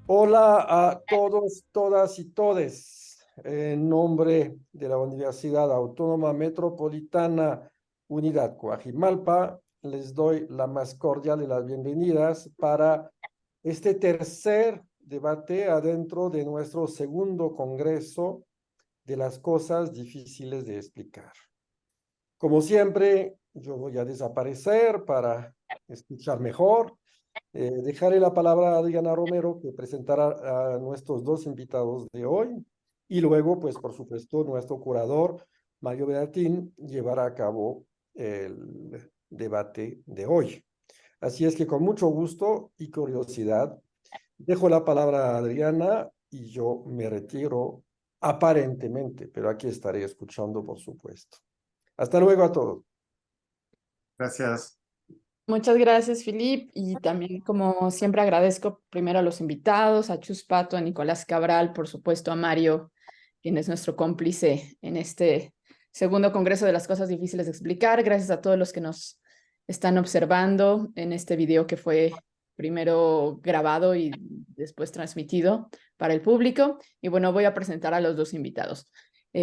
Hola a todos, todas y todes. En nombre de la Universidad Autónoma Metropolitana Unidad Coajimalpa, les doy la más cordial de las bienvenidas para este tercer debate adentro de nuestro segundo congreso de las cosas difíciles de explicar. Como siempre, yo voy a desaparecer para escuchar mejor. Dejaré la palabra a Adriana Romero, que presentará a nuestros dos invitados de hoy. Y luego, pues, por supuesto, nuestro curador, Mario Beatín, llevará a cabo el debate de hoy. Así es que con mucho gusto y curiosidad, dejo la palabra a Adriana y yo me retiro aparentemente, pero aquí estaré escuchando, por supuesto. Hasta luego a todos. Gracias. Muchas gracias, Filip. Y también, como siempre, agradezco primero a los invitados, a Chus Pato, a Nicolás Cabral, por supuesto, a Mario, quien es nuestro cómplice en este segundo Congreso de las Cosas Difíciles de Explicar. Gracias a todos los que nos están observando en este video que fue primero grabado y después transmitido para el público. Y bueno, voy a presentar a los dos invitados.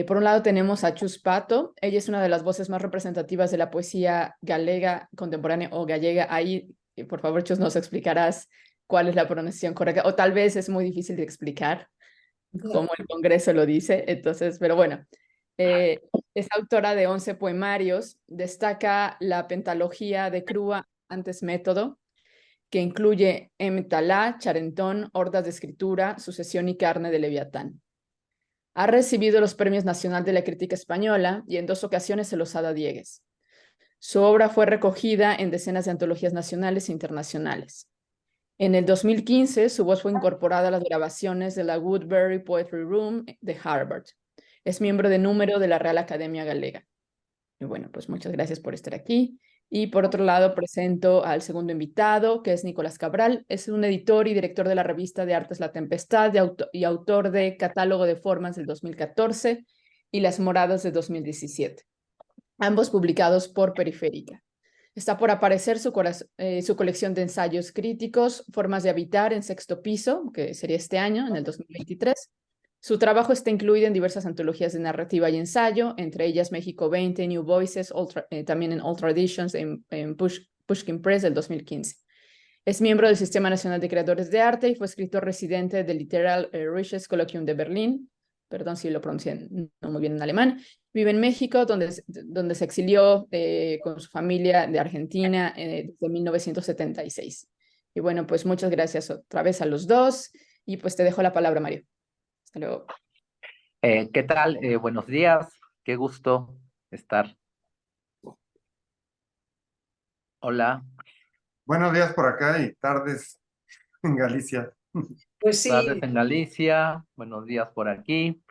Por un lado tenemos a Chus Pato. Ella es una de las voces más representativas de la poesía galega contemporánea o gallega. Ahí, por favor, Chus, nos explicarás cuál es la pronunciación correcta, o tal vez es muy difícil de explicar, como el Congreso lo dice. Entonces, pero bueno, eh, es autora de 11 poemarios. Destaca la pentalogía de Crúa antes Método, que incluye Emtalá, Charentón, Hordas de Escritura, Sucesión y Carne de Leviatán. Ha recibido los Premios Nacional de la Crítica Española y en 2 ocasiones el Osada Diegues. Su obra fue recogida en decenas de antologías nacionales e internacionales. En el 2015, su voz fue incorporada a las grabaciones de la Woodbury Poetry Room de Harvard. Es miembro de número de la Real Academia Galega. Y bueno, pues muchas gracias por estar aquí. Y por otro lado, presento al segundo invitado, que es Nicolás Cabral. Es un editor y director de la revista de Artes La Tempestad y autor de Catálogo de Formas del 2014 y Las Moradas de 2017, ambos publicados por Periférica. Está por aparecer su colección de ensayos críticos, Formas de Habitar en Sexto Piso, que sería este año, en el 2023. Su trabajo está incluido en diversas antologías de narrativa y ensayo, entre ellas México 20, New Voices, también en All Traditions, en Pushkin Press del 2015. Es miembro del Sistema Nacional de Creadores de Arte y fue escritor residente del Literal Riches Colloquium de Berlín. Perdón si lo pronuncié no muy bien en alemán. Vive en México, donde se exilió con su familia de Argentina desde 1976. Y bueno, pues muchas gracias otra vez a los dos. Y pues te dejo la palabra, Mario. Hasta luego. ¿Qué tal? Buenos días, qué gusto estar. Hola, Buenos días por acá y tardes en Galicia. Pues tardes sí, en Galicia, buenos días por aquí.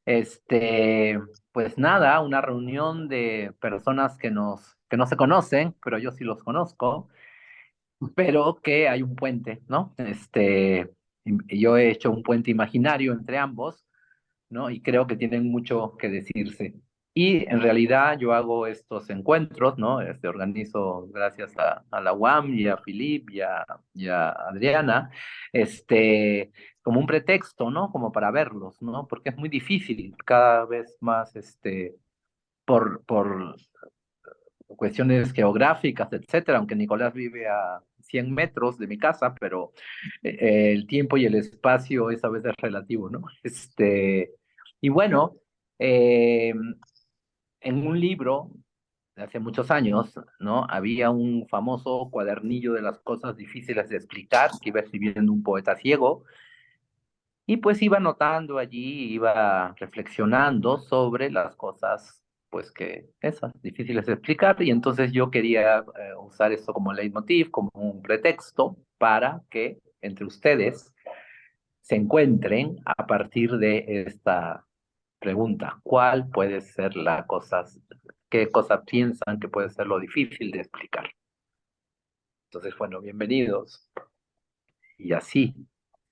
Pues nada, una reunión de personas que no se conocen, pero yo sí los conozco, pero que hay un puente, ¿no? Yo he hecho un puente imaginario entre ambos, ¿no? Y creo que tienen mucho que decirse. Y en realidad yo hago estos encuentros, ¿no? Organizo gracias a la UAM y a Filip y a Adriana, como un pretexto, ¿no? Como para verlos, ¿no? Porque es muy difícil cada vez más, por cuestiones geográficas, etcétera, aunque Nicolás vive a 100 metros de mi casa, pero el tiempo y el espacio es a veces relativo, ¿no? Y bueno, eh, en un libro de hace muchos años, ¿no? Había un famoso cuadernillo de las cosas difíciles de explicar que iba escribiendo un poeta ciego y pues iba notando allí, iba reflexionando sobre las cosas, pues que esas, difíciles de explicar, y entonces yo quería usar esto como leitmotiv, como un pretexto para que entre ustedes se encuentren a partir de esta pregunta, ¿cuál puede ser la cosa, qué cosa piensan que puede ser lo difícil de explicar? Entonces, bueno, bienvenidos. Y así,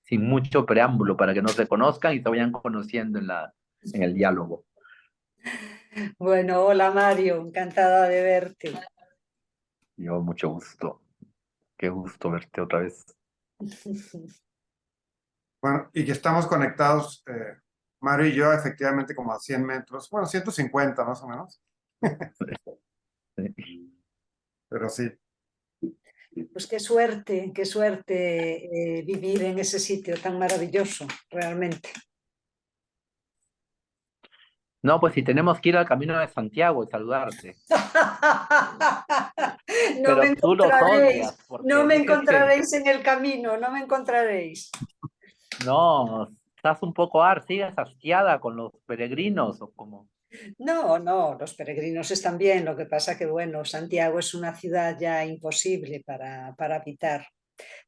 sin mucho preámbulo, para que no se conozcan y se vayan conociendo en el diálogo. bueno, hola Mario, encantada de verte. Yo, mucho gusto. Qué gusto verte otra vez. Bueno, y que estamos conectados, Mario y yo, efectivamente como a 100 metros, bueno, 150 más o menos, Sí. pero sí. Pues qué suerte vivir en ese sitio tan maravilloso, realmente. No, pues si tenemos que ir al Camino de Santiago y saludarte, No me pero tú los encontraréis, odias, no porque me dices que encontraréis en el camino, no me encontraréis. no, estás un poco sigues hastiada con los peregrinos o como... No, no, los peregrinos están bien, lo que pasa que, bueno, Santiago es una ciudad ya imposible para habitar.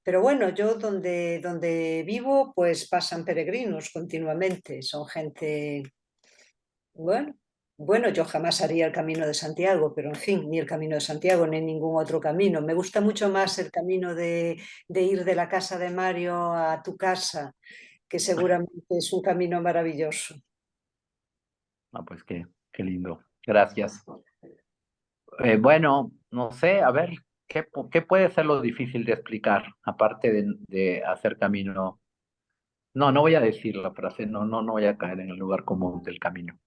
Pero bueno, yo donde vivo, pues pasan peregrinos continuamente, son gente, bueno, bueno, yo jamás haría el Camino de Santiago, pero en fin, ni el Camino de Santiago ni ningún otro camino. Me gusta mucho más el camino de ir de la casa de Mario a tu casa, que seguramente es un camino maravilloso. Ah, pues qué lindo. Gracias. Bueno, no sé, a ver, ¿qué puede ser lo difícil de explicar, aparte de hacer camino? No, no voy a decir la frase, no voy a caer en el lugar común del camino.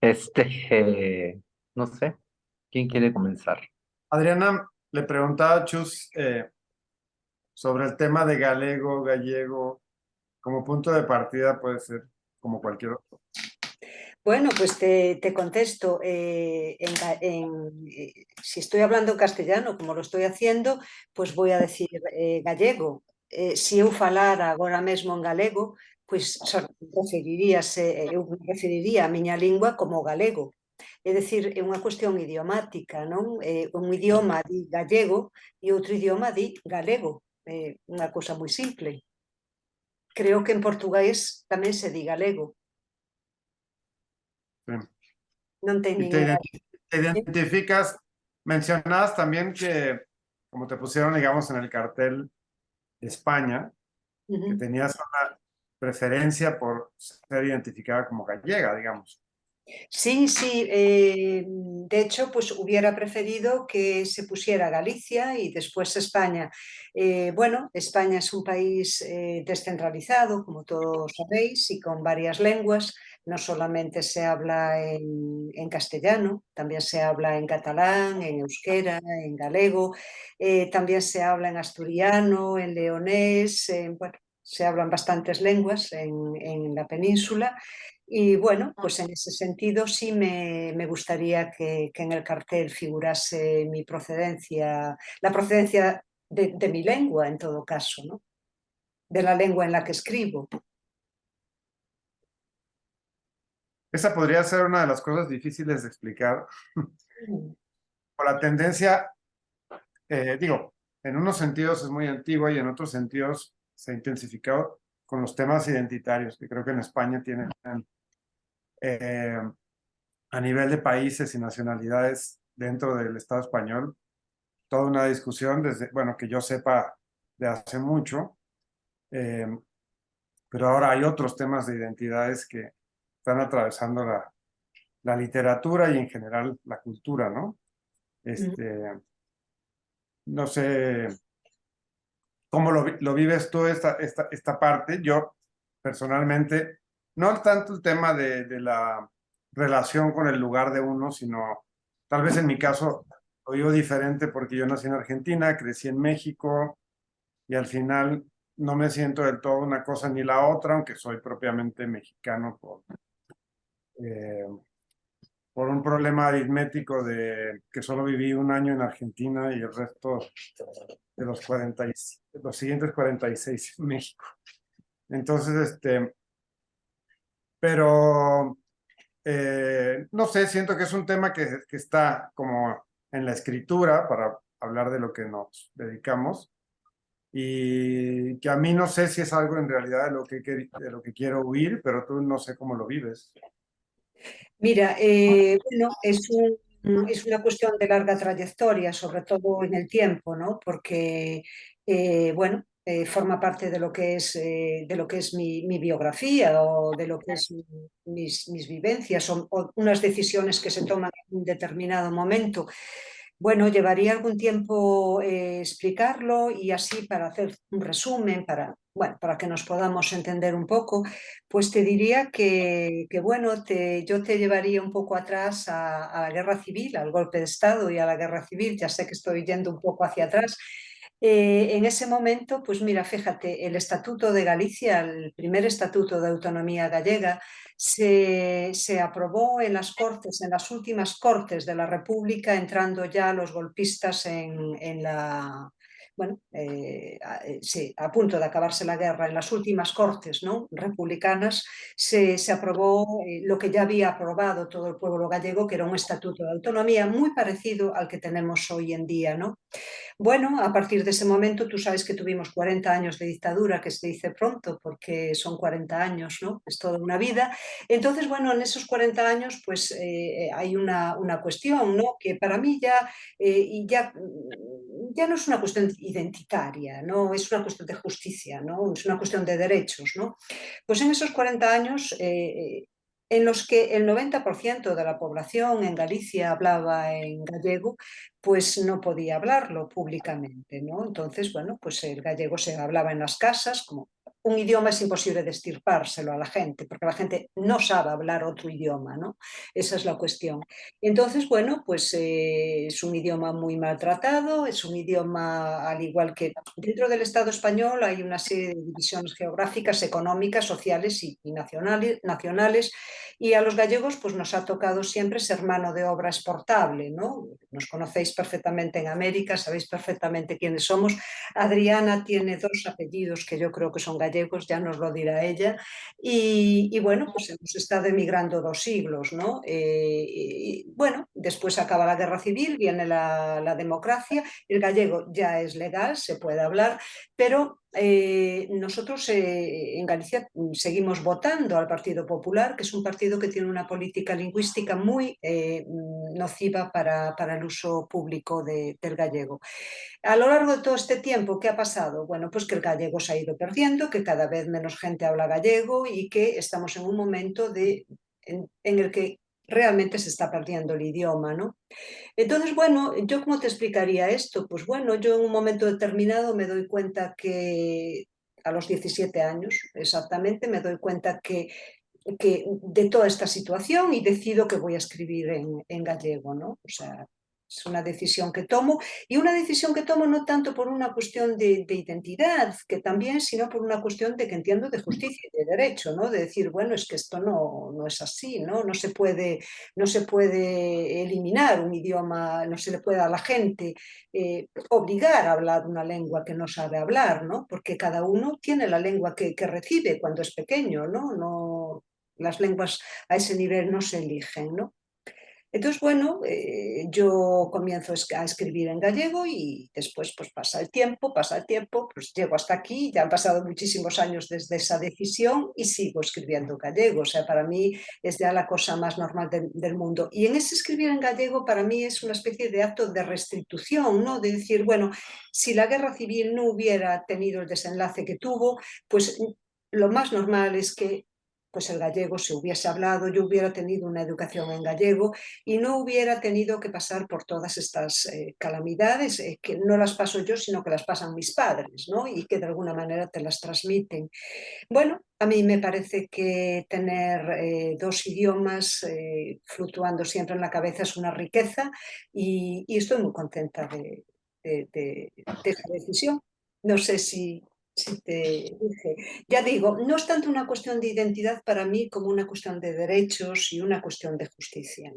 Este, no sé, ¿quién quiere comenzar? Adriana le preguntaba a Chus sobre el tema de galego, gallego, como punto de partida puede ser como cualquier otro. Bueno, pues te contesto. Si estoy hablando en castellano, como lo estoy haciendo, pues voy a decir gallego. Si eu falara agora mesmo en galego, pois eu me referiría a miña lingua como galego. É dicir, é unha cuestión idiomática, non? Un idioma di gallego e outro idioma di galego. Unha cousa moi simple. Creo que en portugués tamén se di galego. Sí. Non ten Y ningún... te identificas, mencionabas también que, como te pusieron, digamos, en el cartel España, que tenías una preferencia por ser identificada como gallega, digamos. Sí, sí, de hecho, pues hubiera preferido que se pusiera Galicia y después España. Bueno, España es un país descentralizado, como todos sabéis, y con varias lenguas. No solamente se habla en castellano, también se habla en catalán, en euskera, en galego, también se habla en asturiano, en leonés, bueno, se hablan bastantes lenguas en la península. Y bueno, pues en ese sentido sí me gustaría que en el cartel figurase mi procedencia, la procedencia de mi lengua en todo caso, ¿no? De la lengua en la que escribo. Esa podría ser una de las cosas difíciles de explicar, por la tendencia, digo, en unos sentidos es muy antigua y en otros sentidos se ha intensificado con los temas identitarios, que creo que en España tienen eh, a nivel de países y nacionalidades dentro del Estado español, toda una discusión desde, bueno, que yo sepa de hace mucho, eh, pero ahora hay otros temas de identidades que están atravesando la literatura y en general la cultura, ¿no? No sé cómo lo vives tú esta parte. Yo personalmente, no tanto el tema de la relación con el lugar de uno, sino tal vez en mi caso lo vivo diferente porque yo nací en Argentina, crecí en México y al final no me siento del todo una cosa ni la otra, aunque soy propiamente mexicano eh, por un problema aritmético de que solo viví un año en Argentina y el resto de los siguientes 46 en México. Entonces, pero no sé, siento que es un tema que está como en la escritura para hablar de lo que nos dedicamos y que a mí no sé si es algo en realidad de lo que quiero huir, pero tú no sé cómo lo vives. Mira, bueno, es una cuestión de larga trayectoria, sobre todo en el tiempo, ¿no? Porque, bueno, forma parte de lo que es mi biografía o de lo que es mis vivencias o unas decisiones que se toman en un determinado momento. Bueno, llevaría algún tiempo explicarlo y así para hacer un resumen, bueno, para que nos podamos entender un poco, pues te diría que bueno, yo te llevaría un poco atrás a la guerra civil, al golpe de Estado y a la guerra civil. Ya sé que estoy yendo un poco hacia atrás. En ese momento, pues mira, fíjate, el Estatuto de Galicia, el primer Estatuto de Autonomía Gallega, se aprobó en las Cortes, en las últimas Cortes de la República, entrando ya los golpistas en la... Bueno, sí, a punto de acabarse la guerra, en las últimas Cortes, ¿no?, republicanas, se aprobó lo que ya había aprobado todo el pueblo gallego, que era un estatuto de autonomía muy parecido al que tenemos hoy en día, ¿no? Bueno, a partir de ese momento tú sabes que tuvimos 40 años de dictadura, que se dice pronto, porque son 40 años, ¿no? Es toda una vida. Entonces, bueno, en esos 40 años pues hay una cuestión, ¿no?, que para mí ya no es una cuestión identitaria, ¿no? Es una cuestión de justicia, ¿no? Es una cuestión de derechos, ¿no? Pues en esos 40 años en los que el 90% de la población en Galicia hablaba en gallego, pues no podía hablarlo públicamente, ¿no? Entonces, bueno, pues el gallego se hablaba en las casas, como un idioma es imposible de extirpárselo a la gente, porque la gente no sabe hablar otro idioma, ¿no? Esa es la cuestión. Entonces, bueno, pues es un idioma muy maltratado, es un idioma, al igual que dentro del Estado español hay una serie de divisiones geográficas, económicas, sociales y nacionales, y a los gallegos pues nos ha tocado siempre ser mano de obra exportable, ¿no? Nos conocéis perfectamente en América, sabéis perfectamente quiénes somos. Adriana tiene dos apellidos que yo creo que son gallegos, ya nos lo dirá ella, y bueno, pues hemos estado emigrando 2 siglos, ¿no? Bueno, después acaba la guerra civil, viene la democracia, el gallego ya es legal, se puede hablar, pero nosotros en Galicia seguimos votando al Partido Popular, que es un partido que tiene una política lingüística muy nociva para el uso público del gallego. A lo largo de todo este tiempo, ¿qué ha pasado? Bueno, pues que el gallego se ha ido perdiendo, que cada vez menos gente habla gallego y que estamos en un momento en el que realmente se está perdiendo el idioma, ¿no? Entonces, bueno, ¿yo cómo te explicaría esto? Pues bueno, yo en un momento determinado me doy cuenta que a los 17 años exactamente, me doy cuenta que de toda esta situación y decido que voy a escribir en gallego, ¿no? O sea, es una decisión que tomo y una decisión que tomo no tanto por una cuestión de identidad, que también, sino por una cuestión de que entiendo de justicia y de derecho, ¿no? De decir, bueno, es que esto no es así, ¿no? No se puede eliminar un idioma, no se le puede a la gente obligar a hablar una lengua que no sabe hablar, ¿no? Porque cada uno tiene la lengua que recibe cuando es pequeño, ¿no? Las lenguas a ese nivel no se eligen, ¿no? Entonces, bueno, yo comienzo a escribir en gallego y después pues pasa el tiempo, pues llego hasta aquí, ya han pasado muchísimos años desde esa decisión y sigo escribiendo en gallego, o sea, para mí es ya la cosa más normal del mundo. Y en ese escribir en gallego para mí es una especie de acto de restitución, ¿no? De decir, bueno, si la guerra civil no hubiera tenido el desenlace que tuvo, pues lo más normal es que pues el gallego se hubiese hablado, yo hubiera tenido una educación en gallego y no hubiera tenido que pasar por todas estas calamidades, que no las paso yo, sino que las pasan mis padres, ¿no? Y que de alguna manera te las transmiten. Bueno, a mí me parece que tener 2 idiomas fluctuando siempre en la cabeza es una riqueza y estoy muy contenta de esa decisión. No sé si te dije. Ya digo, no es tanto una cuestión de identidad para mí como una cuestión de derechos y una cuestión de justicia.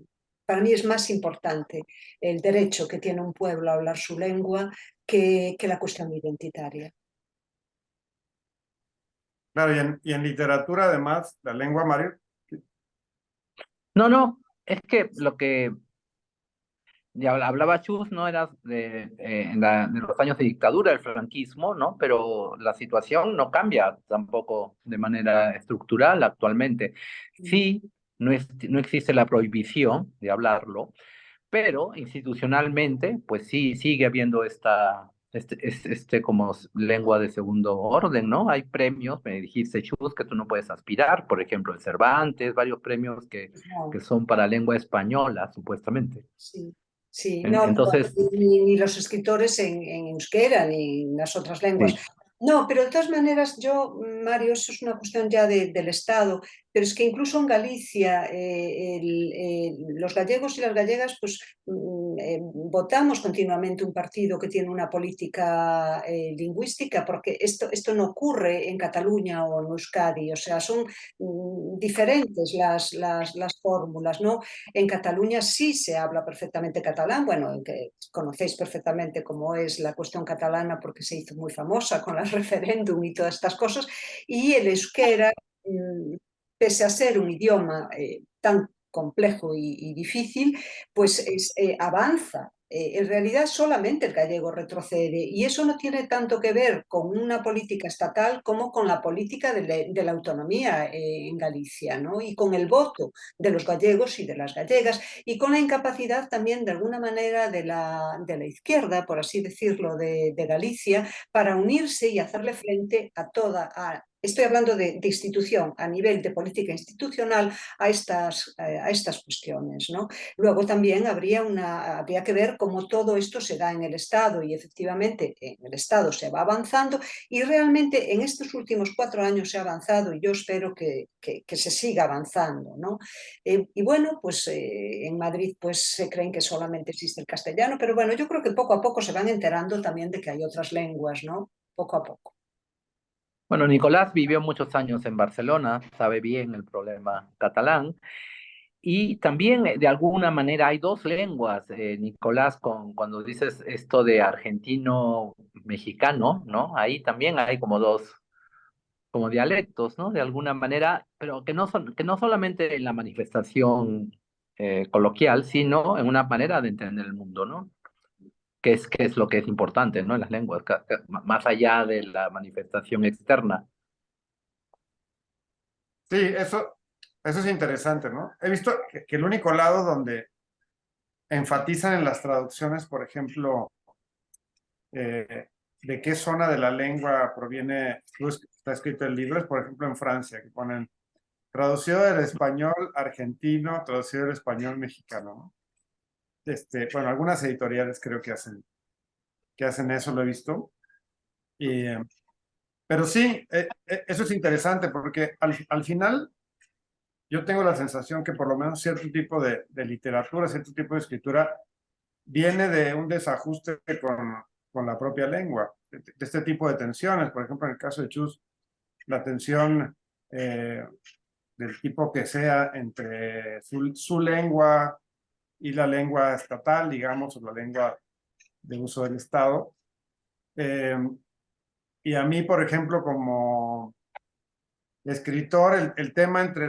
Para mí es más importante el derecho que tiene un pueblo a hablar su lengua que la cuestión identitaria. Claro, y en literatura además, la lengua, Mario. No, es que lo que ya hablaba Chus, ¿no? Era de los años de dictadura, el franquismo, ¿no? Pero la situación no cambia tampoco de manera estructural actualmente. Sí, no existe la prohibición de hablarlo, pero institucionalmente, pues sí, sigue habiendo como lengua de segundo orden, ¿no? Hay premios, me dijiste, Chus, que tú no puedes aspirar, por ejemplo, el Cervantes, varios premios que No, son para lengua española, supuestamente. sí. Sí, no, pero Entonces, ni los escritores en euskera ni en las otras lenguas. sí. No, pero de todas maneras, yo, Mario, eso es una cuestión ya del Estado, pero es que incluso en Galicia los gallegos y las gallegas pues votamos continuamente un partido que tiene una política lingüística, porque esto no ocurre en Cataluña o en Euskadi, o sea, son diferentes las fórmulas, ¿no? En Cataluña sí se habla perfectamente catalán, bueno, que conocéis perfectamente cómo es la cuestión catalana porque se hizo muy famosa con el referéndum y todas estas cosas, y el euskera, pese a ser un idioma tan complejo y difícil, pues avanza. En realidad solamente el gallego retrocede y eso no tiene tanto que ver con una política estatal como con la política de la autonomía en Galicia, ¿no? Y con el voto de los gallegos y de las gallegas y con la incapacidad también de alguna manera de la izquierda, por así decirlo, de Galicia, para unirse y hacerle frente a estoy hablando de institución, a nivel de política institucional, a estas cuestiones, ¿no? Luego también habría que ver cómo todo esto se da en el Estado y efectivamente en el Estado se va avanzando y realmente en estos últimos 4 años se ha avanzado y yo espero que se siga avanzando, ¿no? Y bueno, pues en Madrid pues se creen que solamente existe el castellano, pero bueno, yo creo que poco a poco se van enterando también de que hay otras lenguas, ¿no? Poco a poco. Bueno, Nicolás vivió muchos años en Barcelona, sabe bien el problema catalán. Y también, de alguna manera, hay dos lenguas, Nicolás, cuando dices esto de argentino-mexicano, ¿no? Ahí también hay como dos, como dialectos, ¿no? De alguna manera, pero que no solamente en la manifestación coloquial, sino en una manera de entender el mundo, ¿no? Que es lo que es importante, ¿no? En las lenguas, más allá de la manifestación externa. Sí, eso es interesante, ¿no? He visto que el único lado donde enfatizan en las traducciones, por ejemplo, de qué zona de la lengua proviene, está escrito el libro, es por ejemplo en Francia, que ponen traducido del español argentino, traducido del español mexicano, ¿no? Bueno, algunas editoriales creo que hacen eso, lo he visto. Pero sí, eso es interesante porque al final yo tengo la sensación que por lo menos cierto tipo de literatura, cierto tipo de escritura viene de un desajuste con la propia lengua, de este tipo de tensiones. Por ejemplo, en el caso de Chus, la tensión del tipo que sea entre su lengua y la lengua estatal, digamos, o la lengua de uso del Estado. Y a mí, por ejemplo, como escritor, el tema entre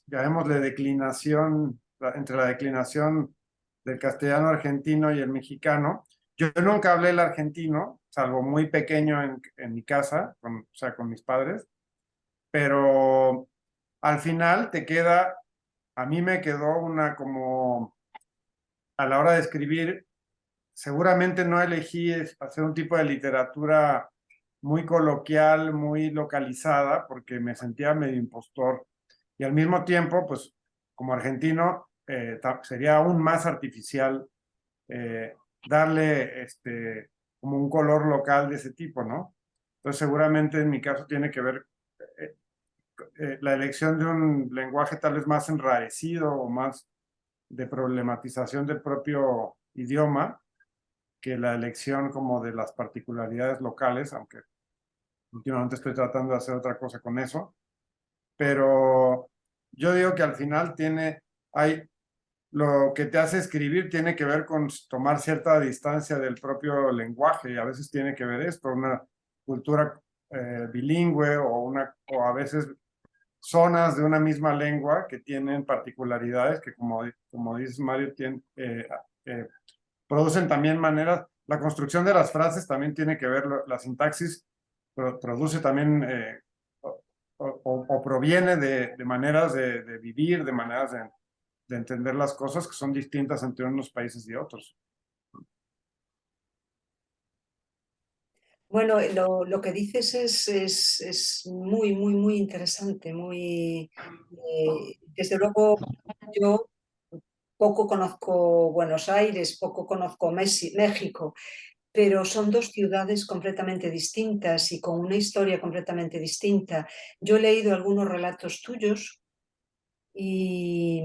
llamémosle declinación, entre la declinación del castellano argentino y el mexicano. Yo nunca hablé el argentino, salvo muy pequeño en mi casa, o sea, con mis padres, pero al final a mí me quedó como, a la hora de escribir, seguramente no elegí hacer un tipo de literatura muy coloquial, muy localizada, porque me sentía medio impostor. Y al mismo tiempo, pues como argentino, sería aún más artificial darle como un color local de ese tipo, ¿no? Entonces seguramente en mi caso tiene que ver eh, la elección de un lenguaje tal vez más enrarecido o más de problematización del propio idioma que la elección como de las particularidades locales, aunque últimamente estoy tratando de hacer otra cosa con eso, pero yo digo que al final lo que te hace escribir tiene que ver con tomar cierta distancia del propio lenguaje y a veces tiene que ver esto, una cultura bilingüe o a veces zonas de una misma lengua que tienen particularidades que como dices Mario, producen también maneras, la construcción de las frases también tiene que ver, la sintaxis produce también o proviene de maneras de vivir, de maneras de entender las cosas que son distintas entre unos países y otros. Bueno, lo que dices es muy, muy, muy interesante, desde luego yo poco conozco Buenos Aires, poco conozco México, pero son dos ciudades completamente distintas y con una historia completamente distinta. Yo he leído algunos relatos tuyos y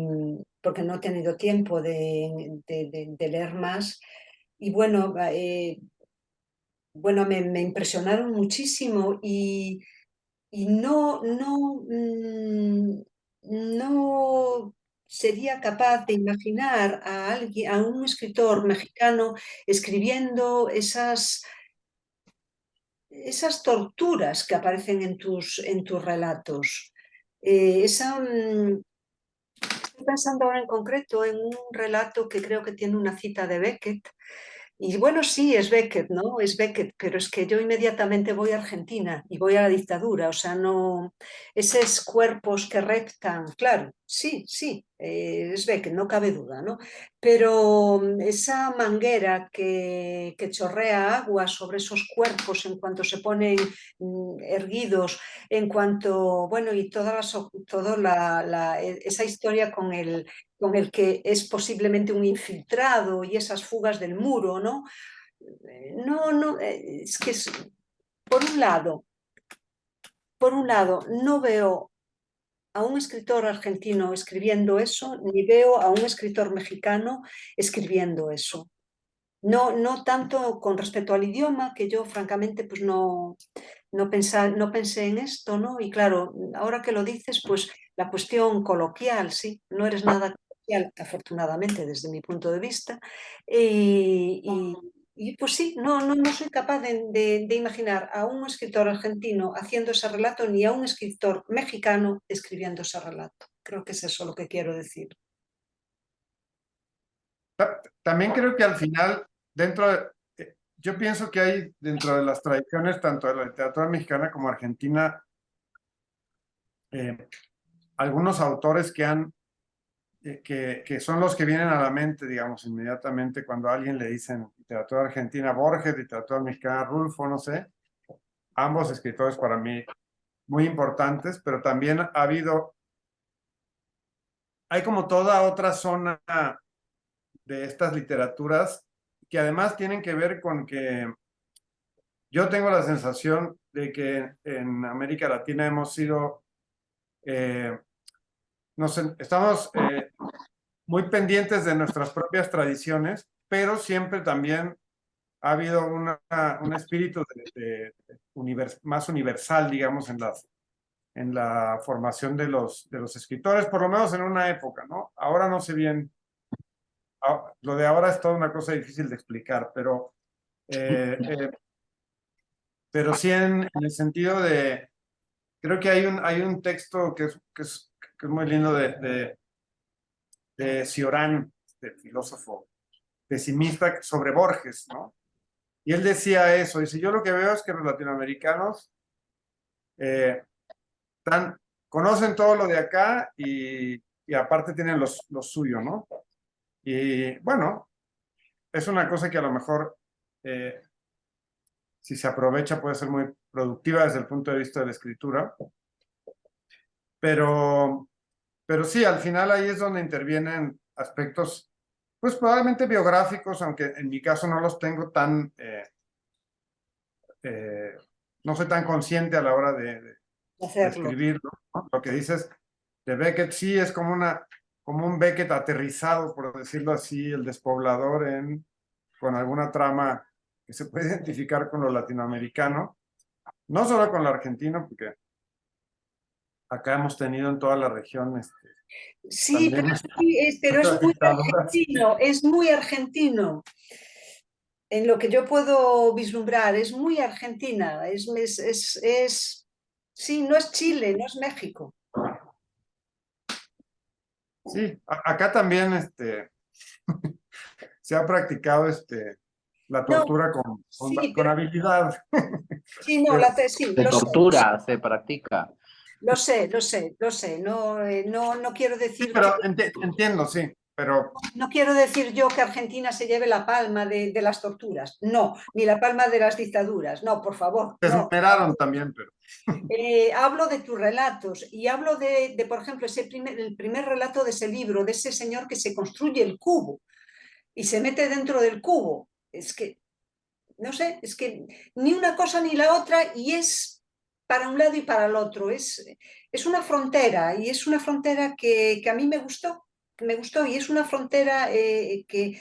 porque no he tenido tiempo de leer más. Y bueno, me impresionaron muchísimo y no sería capaz de imaginar a alguien, a un escritor mexicano escribiendo esas torturas que aparecen en tus relatos. Estoy pensando ahora en concreto en un relato que creo que tiene una cita de Beckett. Y bueno, sí, es Beckett, ¿no? Es Beckett, pero es que yo inmediatamente voy a Argentina y voy a la dictadura, o sea, no, esos cuerpos que reptan, claro, sí, es Beckett, no cabe duda, ¿no? Pero esa manguera que chorrea agua sobre esos cuerpos en cuanto se ponen erguidos, en cuanto, bueno, y esa historia con el que es posiblemente un infiltrado y esas fugas del muro, ¿no? Es que por un lado, no veo a un escritor argentino escribiendo eso, ni veo a un escritor mexicano escribiendo eso. No tanto con respecto al idioma, que yo francamente pues no pensé en esto, ¿no? Y claro, ahora que lo dices, pues la cuestión coloquial, sí, no eres nada coloquial, afortunadamente desde mi punto de vista, y pues sí, no soy capaz de imaginar a un escritor argentino haciendo ese relato ni a un escritor mexicano escribiendo ese relato. Creo que es eso lo que quiero decir. También creo que al final, yo pienso que hay dentro de las tradiciones, tanto de la literatura mexicana como argentina, algunos autores que son los que vienen a la mente, digamos, inmediatamente cuando a alguien le dicen literatura argentina, Borges, literatura mexicana, Rulfo, no sé. Ambos escritores para mí muy importantes, pero también hay como toda otra zona de estas literaturas que además tienen que ver con que yo tengo la sensación de que en América Latina hemos sido, estamos muy pendientes de nuestras propias tradiciones, pero siempre también ha habido un espíritu más universal, digamos, en la formación de los escritores, por lo menos en una época, ¿no? Ahora no sé bien, lo de ahora es toda una cosa difícil de explicar, pero sí en el sentido de, creo que hay un texto que es muy lindo de Cioran, filósofo pesimista, sobre Borges, ¿no? Y él decía eso, dice, yo lo que veo es que los latinoamericanos conocen todo lo de acá y aparte tienen lo suyo, ¿no? Y bueno, es una cosa que a lo mejor, si se aprovecha, puede ser muy productiva desde el punto de vista de la escritura, pero sí, al final ahí es donde intervienen aspectos, pues probablemente biográficos, aunque en mi caso no los tengo no soy tan consciente a la hora de escribirlo, ¿no? Lo que dices de Beckett sí es como un Beckett aterrizado, por decirlo así, el despoblador con alguna trama que se puede identificar con lo latinoamericano, no solo con lo argentino, porque acá hemos tenido en toda la región sí, pero es muy argentino. En lo que yo puedo vislumbrar, es muy Argentina, sí, no es Chile, no es México. Sí, acá también se ha practicado la tortura con habilidad. Sí, sí, de tortura se practica. Lo sé, no quiero decir sí, pero entiendo, sí. pero No quiero decir yo que Argentina se lleve la palma de las torturas, no, ni la palma de las dictaduras, no, por favor, se no. esmeraron también, pero Hablo de tus relatos y hablo por ejemplo, el primer relato de ese libro, de ese señor que se construye el cubo y se mete dentro del cubo. Es que, no sé, es que ni una cosa ni la otra y es para un lado y para el otro. Es una frontera y es una frontera que a mí me gustó y es una frontera que,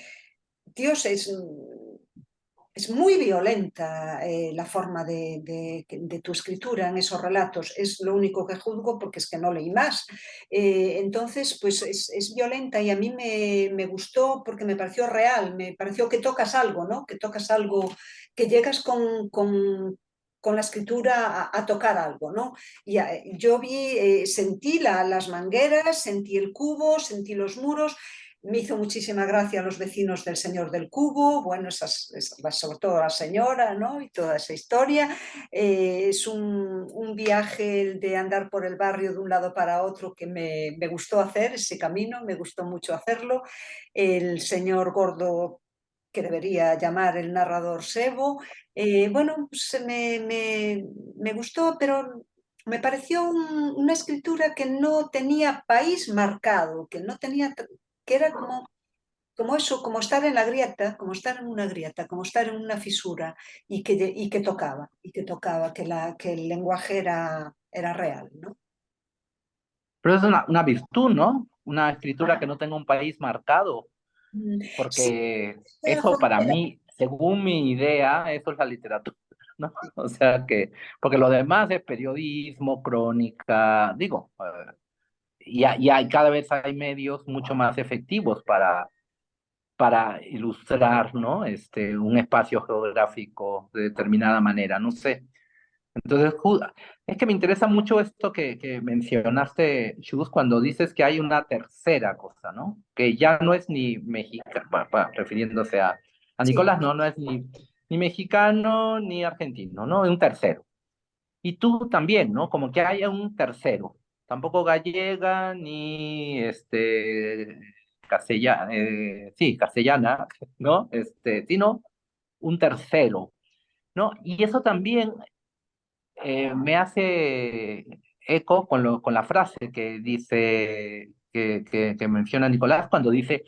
Dios, es muy violenta la forma de tu escritura en esos relatos. Es lo único que juzgo porque es que no leí más. Entonces, pues es violenta y a mí me gustó porque me pareció real, me pareció que tocas algo, ¿no? Que tocas algo, que llegas con la escritura a tocar algo, ¿no? Y yo sentí las mangueras, sentí el cubo, sentí los muros. Me hizo muchísima gracia a los vecinos del Señor del Cubo, bueno, sobre todo la señora, ¿no? Y toda esa historia. Es un viaje de andar por el barrio de un lado para otro que me gustó hacer, ese camino, me gustó mucho hacerlo. El señor gordo que debería llamar el narrador Sebo. Bueno, pues me gustó, pero me pareció una escritura que no tenía país marcado, que no tenía, que era como eso, como estar en la grieta, como estar en una grieta, como estar en una fisura y que tocaba, que el lenguaje era real, ¿no? Pero es una virtud, ¿no? Una escritura que no tenga un país marcado, Sí, porque era eso para frontera. mí, según mi idea, eso es la literatura, ¿no? O sea que, porque lo demás es periodismo, crónica, digo, y cada vez hay medios mucho más efectivos para ilustrar, ¿no? Un espacio geográfico de determinada manera, no sé. Entonces, es que me interesa mucho esto que mencionaste, Chus, cuando dices que hay una tercera cosa, ¿no? Que ya no es ni mexicano, refiriéndose a Sí, Nicolás, no es ni mexicano ni argentino, ¿no? Es un tercero. Y tú también, ¿no? Como que haya un tercero. Tampoco gallega ni sí, castellana, ¿no? Sino un tercero, ¿no? Y eso también me hace eco con la frase que dice, que menciona Nicolás cuando dice,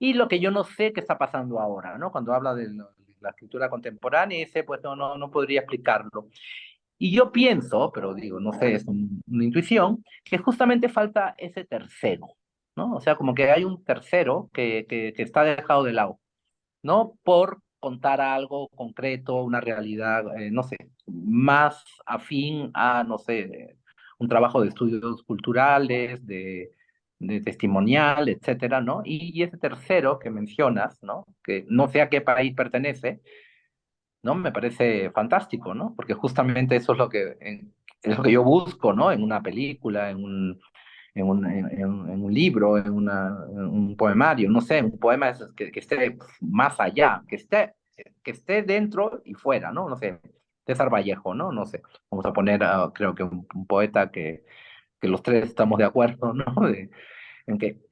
y lo que yo no sé qué está pasando ahora, ¿no? Cuando habla de la escritura contemporánea, dice, pues no podría explicarlo. Y yo pienso, pero digo, no sé, es una intuición, que justamente falta ese tercero, ¿no? O sea, como que hay un tercero que está dejado de lado, ¿no? Por contar algo concreto, una realidad, no sé, más afín a, no sé, un trabajo de estudios culturales, de testimonial, etcétera, ¿no? Y ese tercero que mencionas, ¿no? Que no sé a qué país pertenece, ¿no? Me parece fantástico, ¿no? Porque justamente eso es es lo que yo busco, ¿no? En una película, en un libro, en un poemario, no sé, un poema es que esté más allá, que esté dentro y fuera, ¿no? No sé, César Vallejo, ¿no? No sé, vamos a poner, creo que un poeta que los tres estamos de acuerdo, ¿no?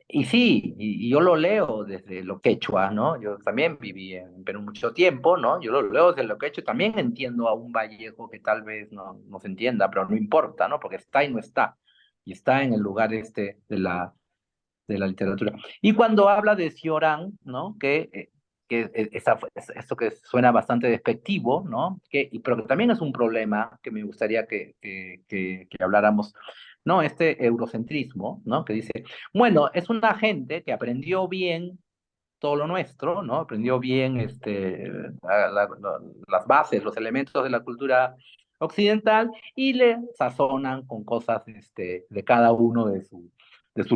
Y sí, y yo lo leo desde lo quechua, ¿no? Yo también viví en Perú mucho tiempo, ¿no? Yo lo leo desde lo quechua, también entiendo a un Vallejo que tal vez no se entienda, pero no importa, ¿no? Porque está y no está, y está en el lugar de la literatura. Y cuando habla de Cioran, ¿no? Esto que suena bastante despectivo, ¿no? Pero que también es un problema que me gustaría que habláramos, ¿no? Este eurocentrismo, ¿no? Que dice, bueno, es una gente que aprendió bien todo lo nuestro, ¿no? Aprendió bien las bases, los elementos de la cultura occidental y le sazonan con cosas de cada uno de su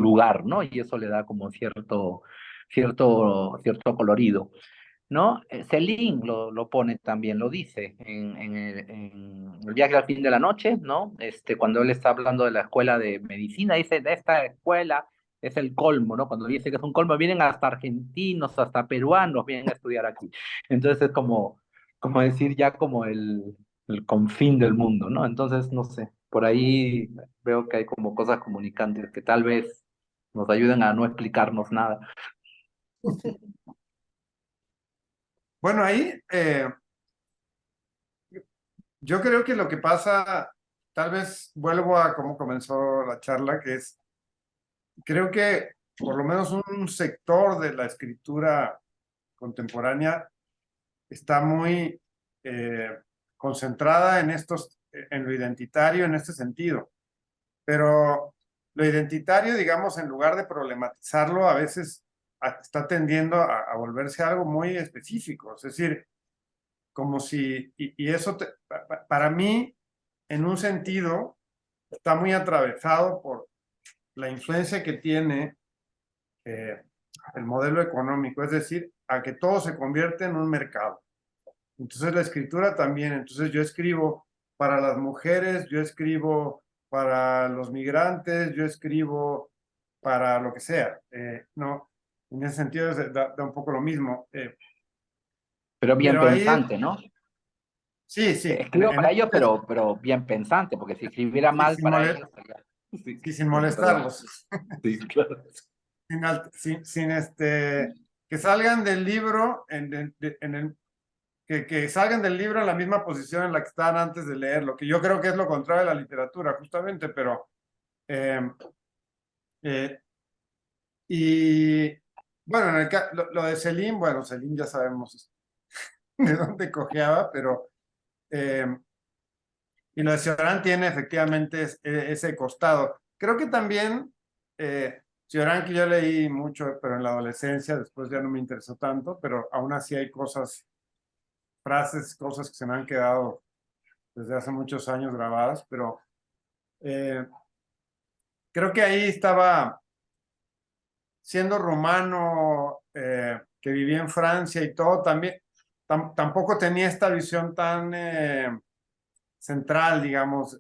lugar, ¿no? Y eso le da como cierto colorido, ¿no? Céline lo pone también, lo dice en El viaje al fin de la noche, ¿no? Cuando él está hablando de la escuela de medicina, dice, de esta escuela es el colmo, ¿no? Cuando dice que es un colmo, vienen hasta argentinos, hasta peruanos, vienen a estudiar aquí. Entonces es como decir ya como el confín del mundo, ¿no? Entonces, no sé, por ahí veo que hay como cosas comunicantes que tal vez nos ayuden a no explicarnos nada. Bueno, ahí yo creo que lo que pasa, tal vez vuelvo a cómo comenzó la charla, que es, creo que por lo menos un sector de la escritura contemporánea está muy concentrada en lo identitario en este sentido. Pero lo identitario, digamos, en lugar de problematizarlo, a veces está tendiendo a volverse algo muy específico. Es decir, como si, y eso para mí, en un sentido, está muy atravesado por la influencia que tiene el modelo económico, es decir, a que todo se convierte en un mercado. Entonces la escritura también, entonces yo escribo para las mujeres, yo escribo para los migrantes, yo escribo para lo que sea. No, en ese sentido da un poco lo mismo. Pero bien Pero ahí, pensante, ¿no? sí, sí, Escribo para ellos, pero bien pensante, porque si escribiera sí, mal para ellos, sí, sí, sin perdón. molestarlos. Sí, claro. Sin que salgan del libro que salgan del libro en la misma posición en la que estaban antes de leerlo, que yo creo que es lo contrario de la literatura, justamente, pero eh, eh, y bueno, lo de Celine, bueno, Celine ya sabemos de dónde cojeaba, pero y lo de Cioran tiene efectivamente ese costado. Creo que también Cioran, que yo leí mucho, pero en la adolescencia, después ya no me interesó tanto, pero aún así hay cosas, frases, cosas que se me han quedado desde hace muchos años grabadas, pero creo que ahí estaba siendo rumano, que vivía en Francia y todo, también tampoco tenía esta visión tan central, digamos,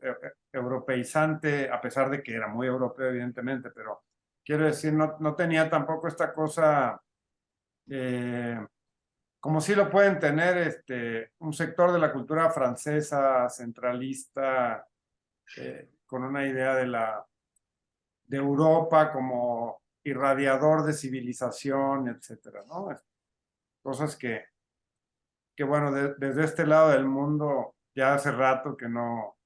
europeizante, a pesar de que era muy europeo, evidentemente, pero quiero decir, no tenía tampoco esta cosa, como sí lo pueden tener un sector de la cultura francesa, centralista, con una idea de Europa como irradiador de civilización, etcétera, ¿no? Cosas que bueno, desde este lado del mundo ya hace rato que no,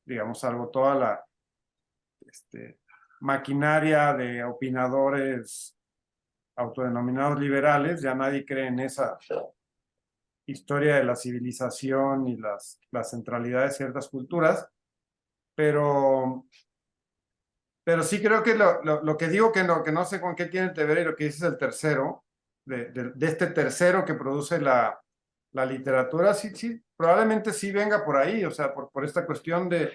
digamos, salvo toda la maquinaria de opinadores autodenominados liberales, ya nadie cree en esa historia de la civilización y la centralidad de ciertas culturas, pero sí creo que lo que digo que no sé con qué tiene que ver y lo que dices el tercero, de este tercero que produce la literatura, sí, probablemente sí venga por ahí, o sea, por esta cuestión de...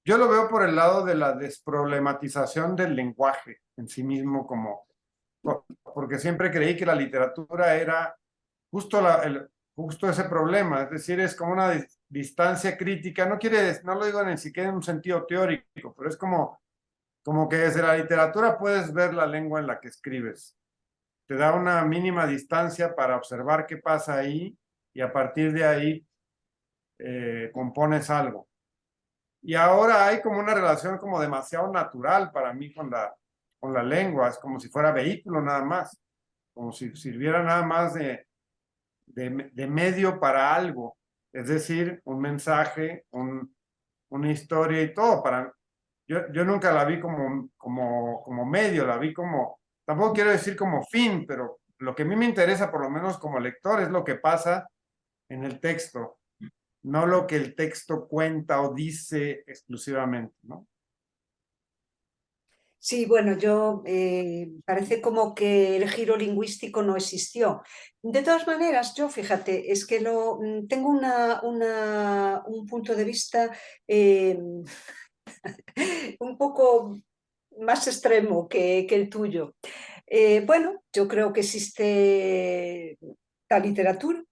yo lo veo por el lado de la desproblematización del lenguaje en sí mismo, porque siempre creí que la literatura era justo ese problema, es decir, es como una distancia crítica, no lo digo ni siquiera en un sentido teórico, pero es como que desde la literatura puedes ver la lengua en la que escribes. Te da una mínima distancia para observar qué pasa ahí y a partir de ahí compones algo. Y ahora hay como una relación como demasiado natural para mí con la lengua, es como si fuera vehículo nada más, como si sirviera nada más de medio para algo, es decir, un mensaje, una historia y todo. Yo nunca la vi como medio, la vi tampoco quiero decir como fin, pero lo que a mí me interesa, por lo menos como lector, es lo que pasa en el texto, no lo que el texto cuenta o dice exclusivamente, ¿no? Sí, bueno, yo parece como que el giro lingüístico no existió. De todas maneras, yo fíjate, es que tengo un punto de vista un poco más extremo que el tuyo. Bueno, yo creo que existe la literatura.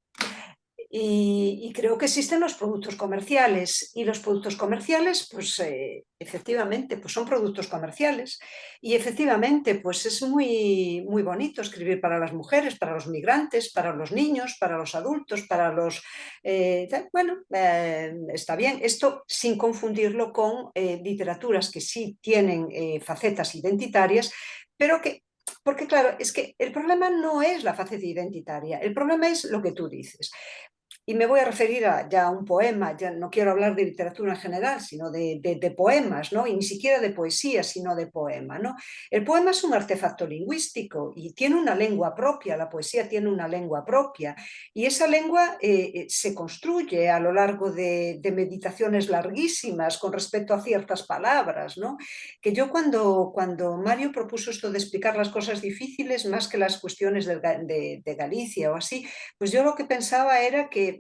Y creo que existen los productos comerciales y los productos comerciales, pues efectivamente, pues son productos comerciales y efectivamente, pues es muy, muy bonito escribir para las mujeres, para los migrantes, para los niños, para los adultos, para los... está bien, esto sin confundirlo con literaturas que sí tienen facetas identitarias, pero que, porque claro, es que el problema no es la faceta identitaria, el problema es lo que tú dices. Y me voy a referir ya a un poema, ya no quiero hablar de literatura en general, sino de poemas, ¿no? Y ni siquiera de poesía, sino de poema, ¿no? El poema es un artefacto lingüístico y tiene una lengua propia, la poesía tiene una lengua propia, y esa lengua se construye a lo largo de meditaciones larguísimas con respecto a ciertas palabras, ¿no? Que yo cuando Mario propuso esto de explicar las cosas difíciles, más que las cuestiones de Galicia o así, pues yo lo que pensaba era que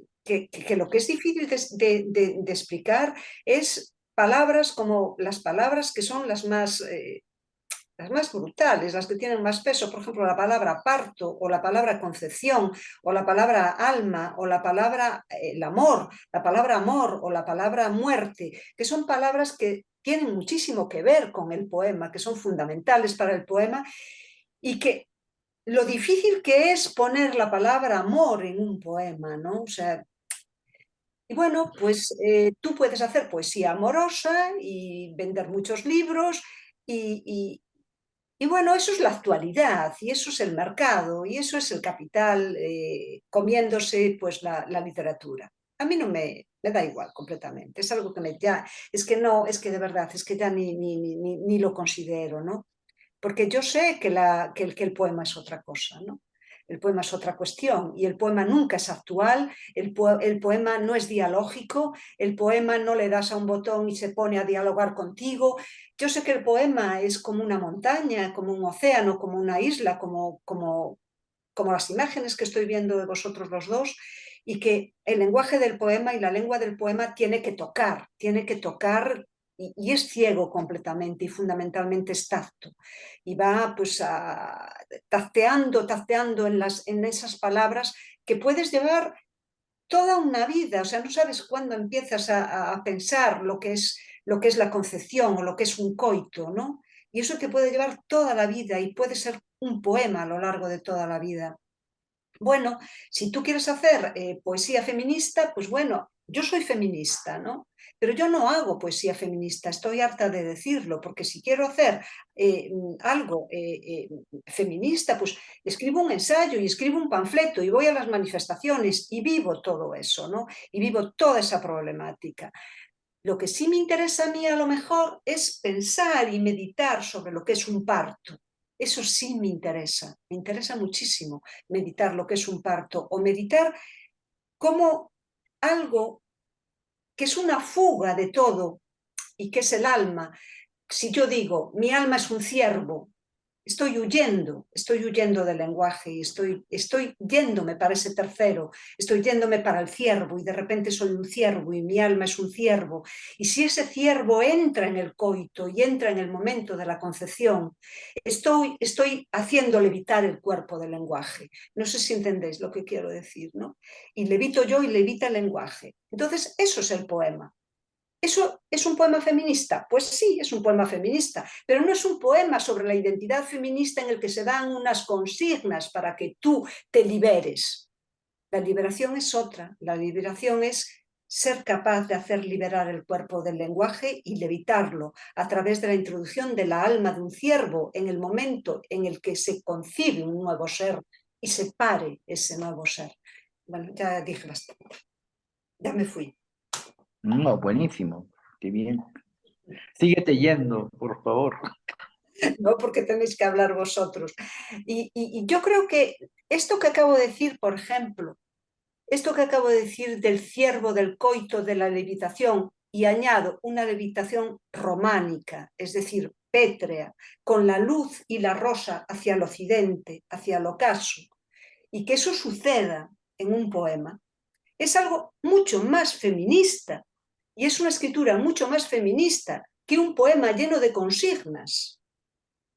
lo que es difícil de explicar es palabras como las palabras que son las más brutales, las que tienen más peso, por ejemplo, la palabra parto o la palabra concepción o la palabra alma o la palabra el amor, la palabra amor o la palabra muerte, que son palabras que tienen muchísimo que ver con el poema, que son fundamentales para el poema y que lo difícil que es poner la palabra amor en un poema, ¿no? O sea, y bueno, pues tú puedes hacer poesía amorosa y vender muchos libros y, y bueno, eso es la actualidad y eso es el mercado y eso es el capital comiéndose pues la literatura. A mí no me da igual completamente, es algo que ya, es que no, es que de verdad, es que ya ni lo considero, ¿no? Porque yo sé que el poema es otra cosa, ¿no? El poema es otra cuestión y el poema nunca es actual, el poema no es dialógico, el poema no le das a un botón y se pone a dialogar contigo. Yo sé que el poema es como una montaña, como un océano, como una isla, como las imágenes que estoy viendo de vosotros los dos, y que el lenguaje del poema y la lengua del poema tiene que tocar y es ciego completamente y fundamentalmente es tacto. Y va pues tacteando en esas palabras que puedes llevar toda una vida, o sea, no sabes cuándo empiezas a pensar lo que es la concepción o lo que es un coito, ¿no? Y eso te puede llevar toda la vida y puede ser un poema a lo largo de toda la vida. Bueno, si tú quieres hacer poesía feminista, pues bueno, yo soy feminista, ¿no? Pero yo no hago poesía feminista, estoy harta de decirlo, porque si quiero hacer algo feminista, pues escribo un ensayo y escribo un panfleto y voy a las manifestaciones y vivo todo eso, ¿no? Y vivo toda esa problemática. Lo que sí me interesa a mí a lo mejor es pensar y meditar sobre lo que es un parto. Eso sí me interesa muchísimo meditar lo que es un parto o meditar como algo que es una fuga de todo y que es el alma. Si yo digo, mi alma es un ciervo, estoy huyendo del lenguaje y estoy yéndome para ese tercero, estoy yéndome para el ciervo y de repente soy un ciervo y mi alma es un ciervo. Y si ese ciervo entra en el coito y entra en el momento de la concepción, estoy haciendo levitar el cuerpo del lenguaje. No sé si entendéis lo que quiero decir, ¿no? Y levito yo y levita el lenguaje. Entonces, eso es el poema. ¿Eso es un poema feminista? Pues sí, es un poema feminista, pero no es un poema sobre la identidad feminista en el que se dan unas consignas para que tú te liberes. La liberación es otra, la liberación es ser capaz de hacer liberar el cuerpo del lenguaje y levitarlo a través de la introducción de la alma de un ciervo en el momento en el que se concibe un nuevo ser y se pare ese nuevo ser. Bueno, ya dije bastante, ya me fui. No, buenísimo, qué bien. Síguete yendo, por favor. ¿No? Porque tenéis que hablar vosotros. Y yo creo que esto que acabo de decir, por ejemplo, esto que acabo de decir del ciervo, del coito, de la levitación, y añado una levitación románica, es decir, pétrea, con la luz y la rosa hacia el occidente, hacia el ocaso, y que eso suceda en un poema, es algo mucho más feminista, y es una escritura mucho más feminista que un poema lleno de consignas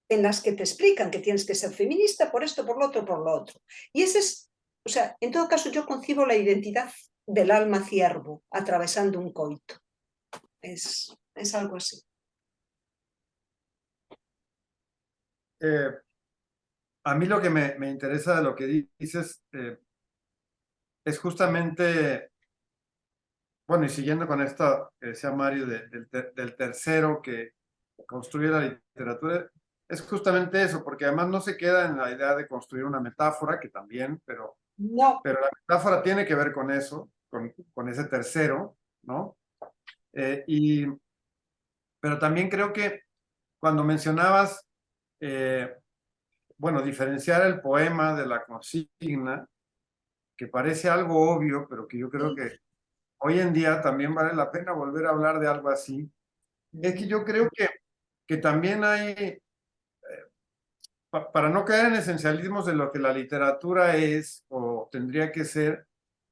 en las que te explican que tienes que ser feminista por esto, por lo otro, por lo otro. Y ese es, o sea, en todo caso yo concibo la identidad del alma ciervo atravesando un coito. Es algo así. A mí lo que me interesa de lo que dices es justamente, bueno, y siguiendo con esto que decía Mario del tercero que construye la literatura, es justamente eso, porque además no se queda en la idea de construir una metáfora, que también, pero No, la metáfora tiene que ver con eso, con ese tercero, ¿no? Pero también creo que cuando mencionabas, bueno, diferenciar el poema de la consigna, que parece algo obvio, pero que yo creo que hoy en día también vale la pena volver a hablar de algo así, es que yo creo que también hay, para no caer en esencialismos de lo que la literatura es o tendría que ser,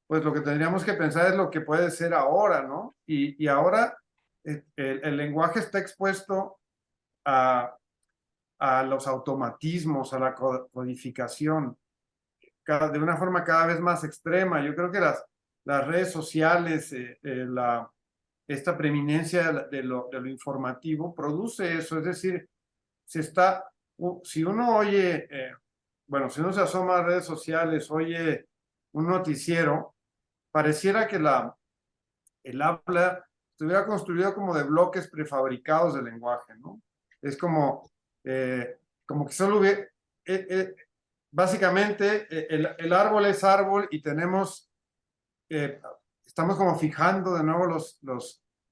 pues lo que tendríamos que pensar es lo que puede ser ahora, ¿no? Y ahora el lenguaje está expuesto a, a los automatismos, a la codificación, de una forma cada vez más extrema. Yo creo que las redes sociales, esta preeminencia de lo informativo produce eso, es decir, si uno oye, bueno, si uno se asoma a redes sociales, oye un noticiero, pareciera que el habla estuviera construido como de bloques prefabricados de lenguaje, ¿no? Es como que solo hubiera, básicamente el árbol es árbol y estamos como fijando de nuevo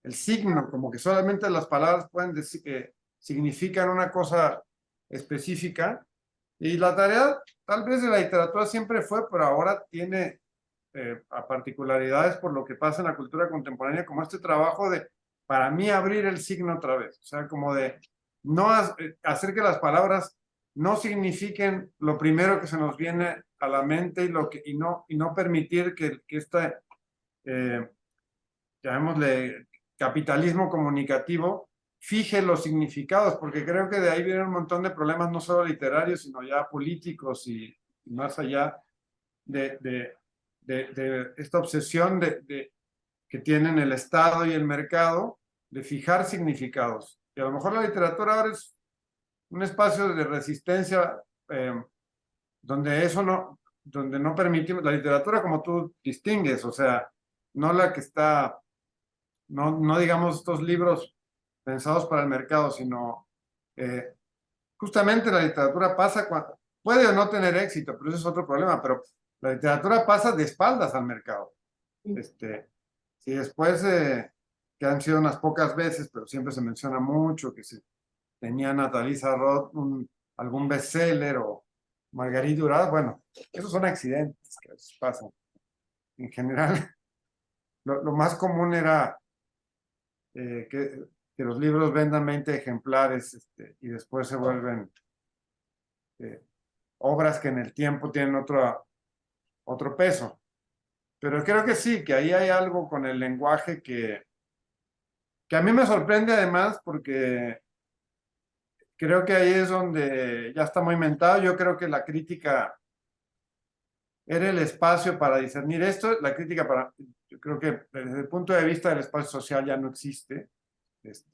el signo, como que solamente las palabras pueden decir que significan una cosa específica. Y la tarea tal vez de la literatura siempre fue, pero ahora tiene a particularidades por lo que pasa en la cultura contemporánea, como este trabajo de, para mí, abrir el signo otra vez. O sea, como de no hacer que las palabras no signifiquen lo primero que se nos viene a la mente y no permitir que esta, llamémosle, capitalismo comunicativo fije los significados, porque creo que de ahí vienen un montón de problemas, no solo literarios, sino ya políticos y más allá de esta obsesión que tienen el Estado y el mercado de fijar significados. Y a lo mejor la literatura ahora es un espacio de resistencia donde no permitimos, la literatura como tú distingues, o sea, no la que está, no digamos estos libros pensados para el mercado, sino justamente la literatura pasa cuando, puede o no tener éxito, pero eso es otro problema, pero la literatura pasa de espaldas al mercado. Si después, que han sido unas pocas veces, pero siempre se menciona mucho, que se tenía Nathalisa Roth algún bestseller o Marguerite Duras, bueno, esos son accidentes que a veces pasan. En general, lo más común era que los libros vendan 20 ejemplares y después se vuelven obras que en el tiempo tienen otro peso. Pero creo que sí, que ahí hay algo con el lenguaje que a mí me sorprende además porque creo que ahí es donde ya está muy inventado. Yo creo que la crítica era el espacio para discernir esto. Yo creo que desde el punto de vista del espacio social ya no existe. Es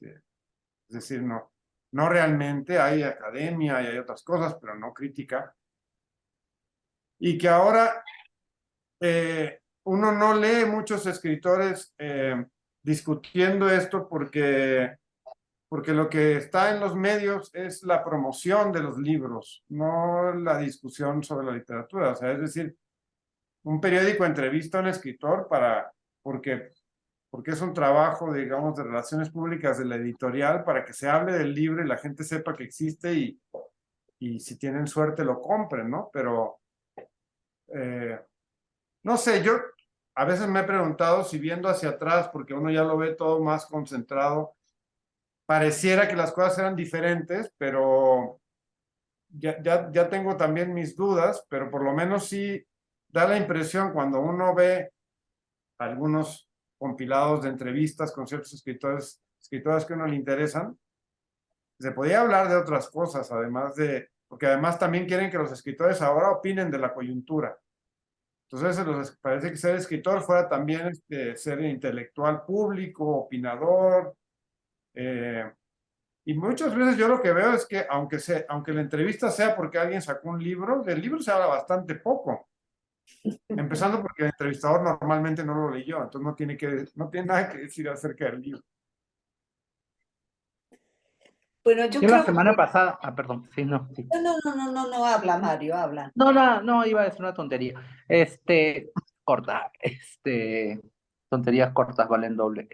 decir, no realmente, hay academia y hay otras cosas, pero no crítica. Y que ahora uno no lee muchos escritores discutiendo esto porque lo que está en los medios es la promoción de los libros, no la discusión sobre la literatura. O sea, es decir, un periódico entrevista a un escritor porque es un trabajo, digamos, de relaciones públicas de la editorial para que se hable del libro y la gente sepa que existe y si tienen suerte lo compren, ¿no? Pero no sé, yo a veces me he preguntado si viendo hacia atrás, porque uno ya lo ve todo más concentrado, pareciera que las cosas eran diferentes, pero ya tengo también mis dudas, pero por lo menos sí da la impresión cuando uno ve algunos compilados de entrevistas con ciertos escritoras que a uno le interesan, se podía hablar de otras cosas, porque además también quieren que los escritores ahora opinen de la coyuntura. Entonces parece que ser escritor fuera también ser intelectual público, opinador, y muchas veces yo lo que veo es que aunque la entrevista sea porque alguien sacó un libro, del libro se habla bastante poco. Empezando porque el entrevistador normalmente no lo leyó, entonces no tiene nada que decir acerca del libro. Bueno, yo Yo la creo que... semana pasada, perdón, sí, no, sí. No, habla Mario, habla. No, no, no, iba a decir una tontería. Corta, tonterías cortas valen doble.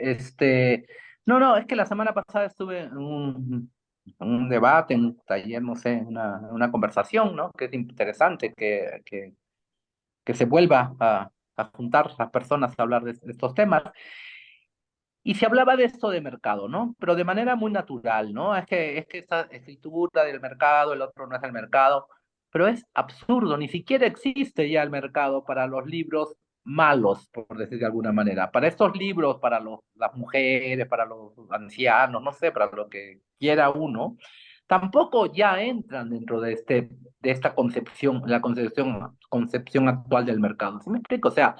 No, no, es que la semana pasada estuve en un debate, en un taller, no sé, una conversación, ¿no? Que es interesante que se vuelva a juntar las personas a hablar de estos temas. Y se hablaba de esto de mercado, ¿no? Pero de manera muy natural, ¿no? Es que esta escritura del mercado, el otro no es el mercado, pero es absurdo, ni siquiera existe ya el mercado para los libros malos, por decir de alguna manera. Para estos libros, para las mujeres, para los ancianos, no sé, para lo que quiera uno, tampoco ya entran dentro de esta concepción, la concepción actual del mercado. ¿Sí me explico? O sea,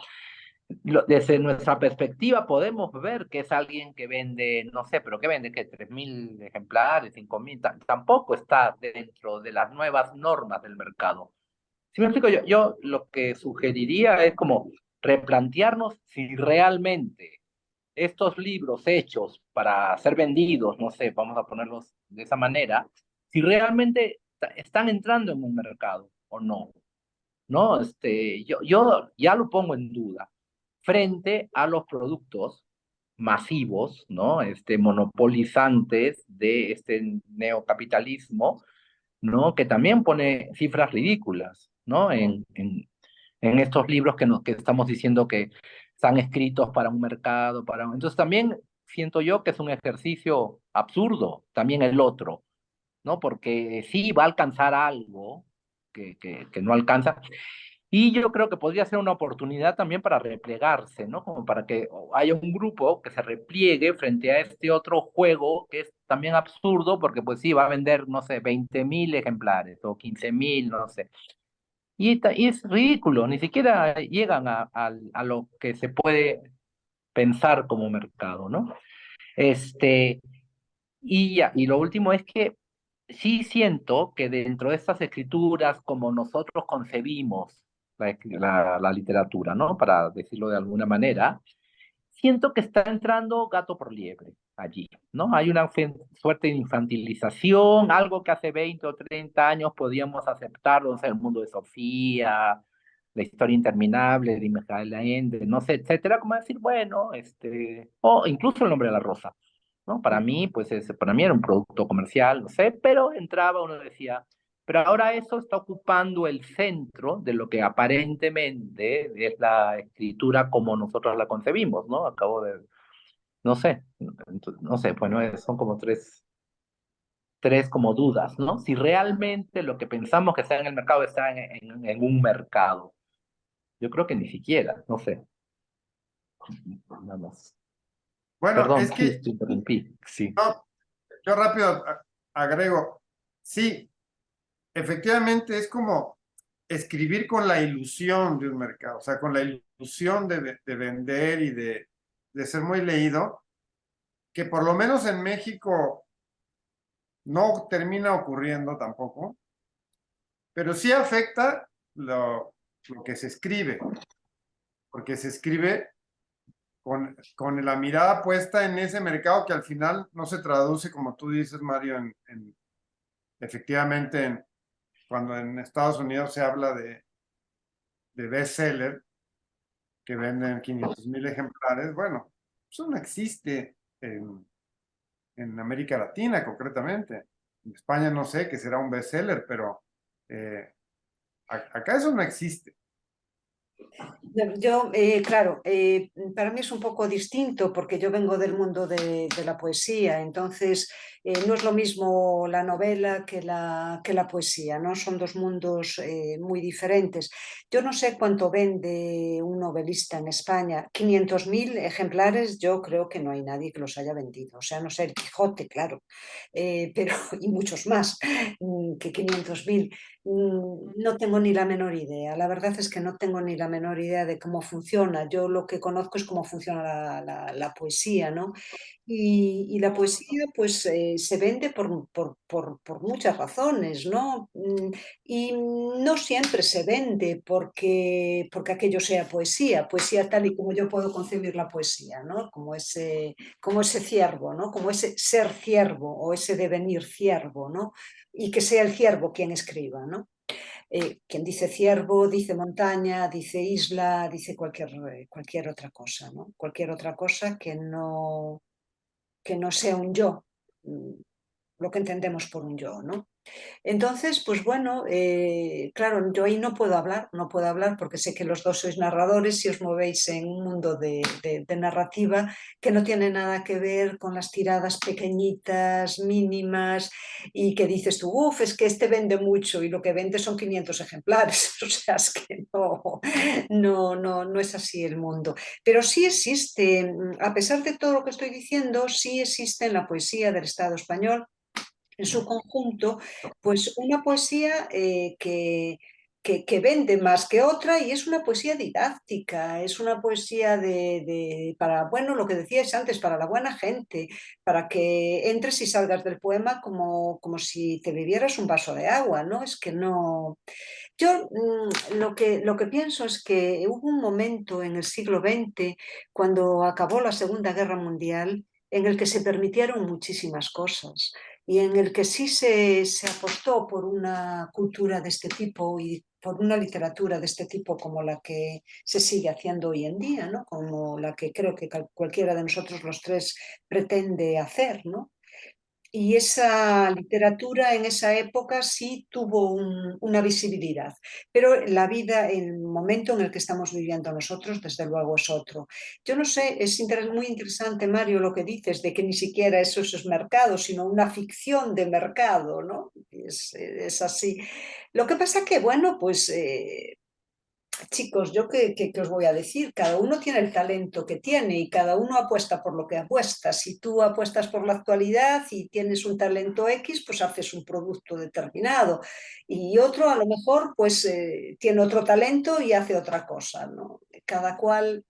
desde nuestra perspectiva podemos ver que es alguien que vende, no sé, pero que vende que 3.000 ejemplares, 5.000, tampoco está dentro de las nuevas normas del mercado. Si me explico, yo lo que sugeriría es como replantearnos si realmente estos libros hechos para ser vendidos, no sé, vamos a ponerlos de esa manera, si realmente están entrando en un mercado o no, ¿no? Yo ya lo pongo en duda frente a los productos masivos, ¿no? Monopolizantes de este neocapitalismo, ¿no? Que también pone cifras ridículas, ¿no? En estos libros que estamos diciendo que están escritos para un mercado, Entonces también siento yo que es un ejercicio absurdo, también el otro, ¿no? Porque sí va a alcanzar algo que no alcanza, y yo creo que podría ser una oportunidad también para replegarse, ¿no? Como para que haya un grupo que se repliegue frente a este otro juego que es también absurdo, porque pues sí, va a vender, no sé, 20.000 ejemplares o 15.000, no sé. Y es ridículo, ni siquiera llegan a lo que se puede pensar como mercado, ¿no? Este, y lo último es que sí siento que dentro de estas escrituras, como nosotros concebimos la literatura, ¿no? Para decirlo de alguna manera, siento que está entrando gato por liebre allí, ¿no? Hay una suerte de infantilización, algo que hace 20 o 30 años podíamos aceptarlo, o sea, el mundo de Sofía, la historia interminable de Mijael Ende, no sé, etcétera, como decir, bueno, o incluso el nombre de la rosa, ¿no? Para mí, para mí era un producto comercial, no sé, pero entraba, uno decía, pero ahora eso está ocupando el centro de lo que aparentemente es la escritura como nosotros la concebimos, ¿no? Acabo de, no sé, no sé, bueno, son como tres como dudas, ¿no? Si realmente lo que pensamos que está en el mercado está en un mercado. Yo creo que ni siquiera, no sé. Nada más. Bueno, Perdón, es sí, que te interrumpí. Sí. no, yo rápido agrego, sí, efectivamente es como escribir con la ilusión de un mercado, o sea, con la ilusión de vender y de ser muy leído, que por lo menos en México no termina ocurriendo tampoco, pero sí afecta lo que se escribe, porque se escribe con la mirada puesta en ese mercado que al final no se traduce, como tú dices, Mario, efectivamente, cuando en Estados Unidos se habla de bestseller, que venden 500.000 ejemplares, bueno, eso no existe en América Latina concretamente. En España no sé qué será un bestseller, pero acá eso no existe. Yo, claro, para mí es un poco distinto porque yo vengo del mundo de la poesía, entonces no es lo mismo la novela que la poesía, ¿no? Son dos mundos muy diferentes. Yo no sé cuánto vende un novelista en España, 500.000 ejemplares, yo creo que no hay nadie que los haya vendido, o sea, no sé, el Quijote, claro, pero y muchos más que 500.000. No tengo ni la menor idea. La verdad es que no tengo ni la menor idea de cómo funciona. Yo lo que conozco es cómo funciona la poesía, ¿no? Y la poesía pues se vende por muchas razones, ¿no? Y no siempre se vende porque aquello sea poesía, poesía tal y como yo puedo concebir la poesía, ¿no? Como ese ciervo, ¿no? Como ese ser ciervo o ese devenir ciervo, ¿no? Y que sea el ciervo quien escriba, ¿no? Quien dice ciervo, dice montaña, dice isla, dice cualquier otra cosa, ¿no? Cualquier otra cosa que no sea un yo, lo que entendemos por un yo, ¿no? Entonces, pues bueno, claro, yo ahí no puedo hablar porque sé que los dos sois narradores y os movéis en un mundo de narrativa que no tiene nada que ver con las tiradas pequeñitas, mínimas, y que dices tú, uff, es que este vende mucho y lo que vende son 500 ejemplares, o sea, es que no es así el mundo. Pero sí existe, a pesar de todo lo que estoy diciendo, sí existe en la poesía del Estado español en su conjunto, pues una poesía que vende más que otra y es una poesía didáctica, es una poesía para, bueno, lo que decíais antes, para la buena gente, para que entres y salgas del poema como si te bebieras un vaso de agua, ¿no? Es que no... Yo lo que pienso es que hubo un momento en el siglo XX, cuando acabó la Segunda Guerra Mundial, en el que se permitieron muchísimas cosas y en el que sí se apostó por una cultura de este tipo y por una literatura de este tipo como la que se sigue haciendo hoy en día, ¿no? Como la que creo que cualquiera de nosotros los tres pretende hacer, ¿no? Y esa literatura en esa época sí tuvo una visibilidad, pero la vida, el momento en el que estamos viviendo nosotros, desde luego es otro. Yo no sé, es muy interesante, Mario, lo que dices de que ni siquiera eso es mercado, sino una ficción de mercado, ¿no? Es así. Lo que pasa que, bueno, pues chicos, yo qué os voy a decir, cada uno tiene el talento que tiene y cada uno apuesta por lo que apuesta. Si tú apuestas por la actualidad y tienes un talento X, pues haces un producto determinado. Y otro a lo mejor pues tiene otro talento y hace otra cosa, ¿no? Cada cual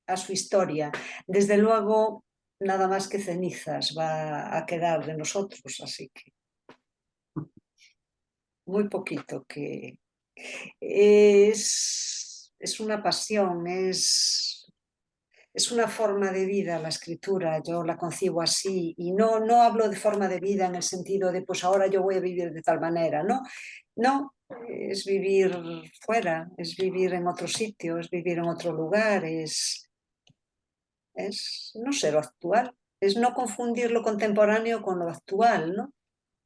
a su historia. Desde luego, nada más que cenizas va a quedar de nosotros, así que muy poquito que es una pasión, es una forma de vida la escritura, yo la concibo así y no hablo de forma de vida en el sentido de pues ahora yo voy a vivir de tal manera, no, no, es vivir fuera, es vivir en otro sitio, es vivir en otro lugar, es no sé, lo actual, es no confundir lo contemporáneo con lo actual, ¿no?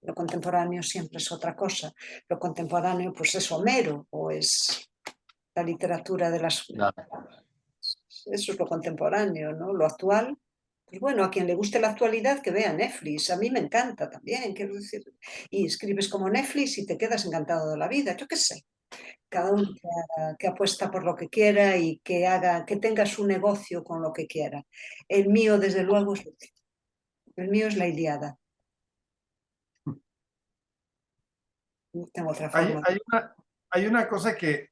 Lo contemporáneo siempre es otra cosa, lo contemporáneo pues es Homero o es la literatura de las... Eso es lo contemporáneo, ¿no? Lo actual, pues bueno, a quien le guste la actualidad que vea Netflix, a mí me encanta también, quiero decir, y escribes como Netflix y te quedas encantado de la vida, yo qué sé, cada uno que apuesta por lo que quiera y que haga, que tenga su negocio con lo que quiera. El mío, desde luego, el mío es la Ilíada. No tengo otra Hay, forma. hay una cosa que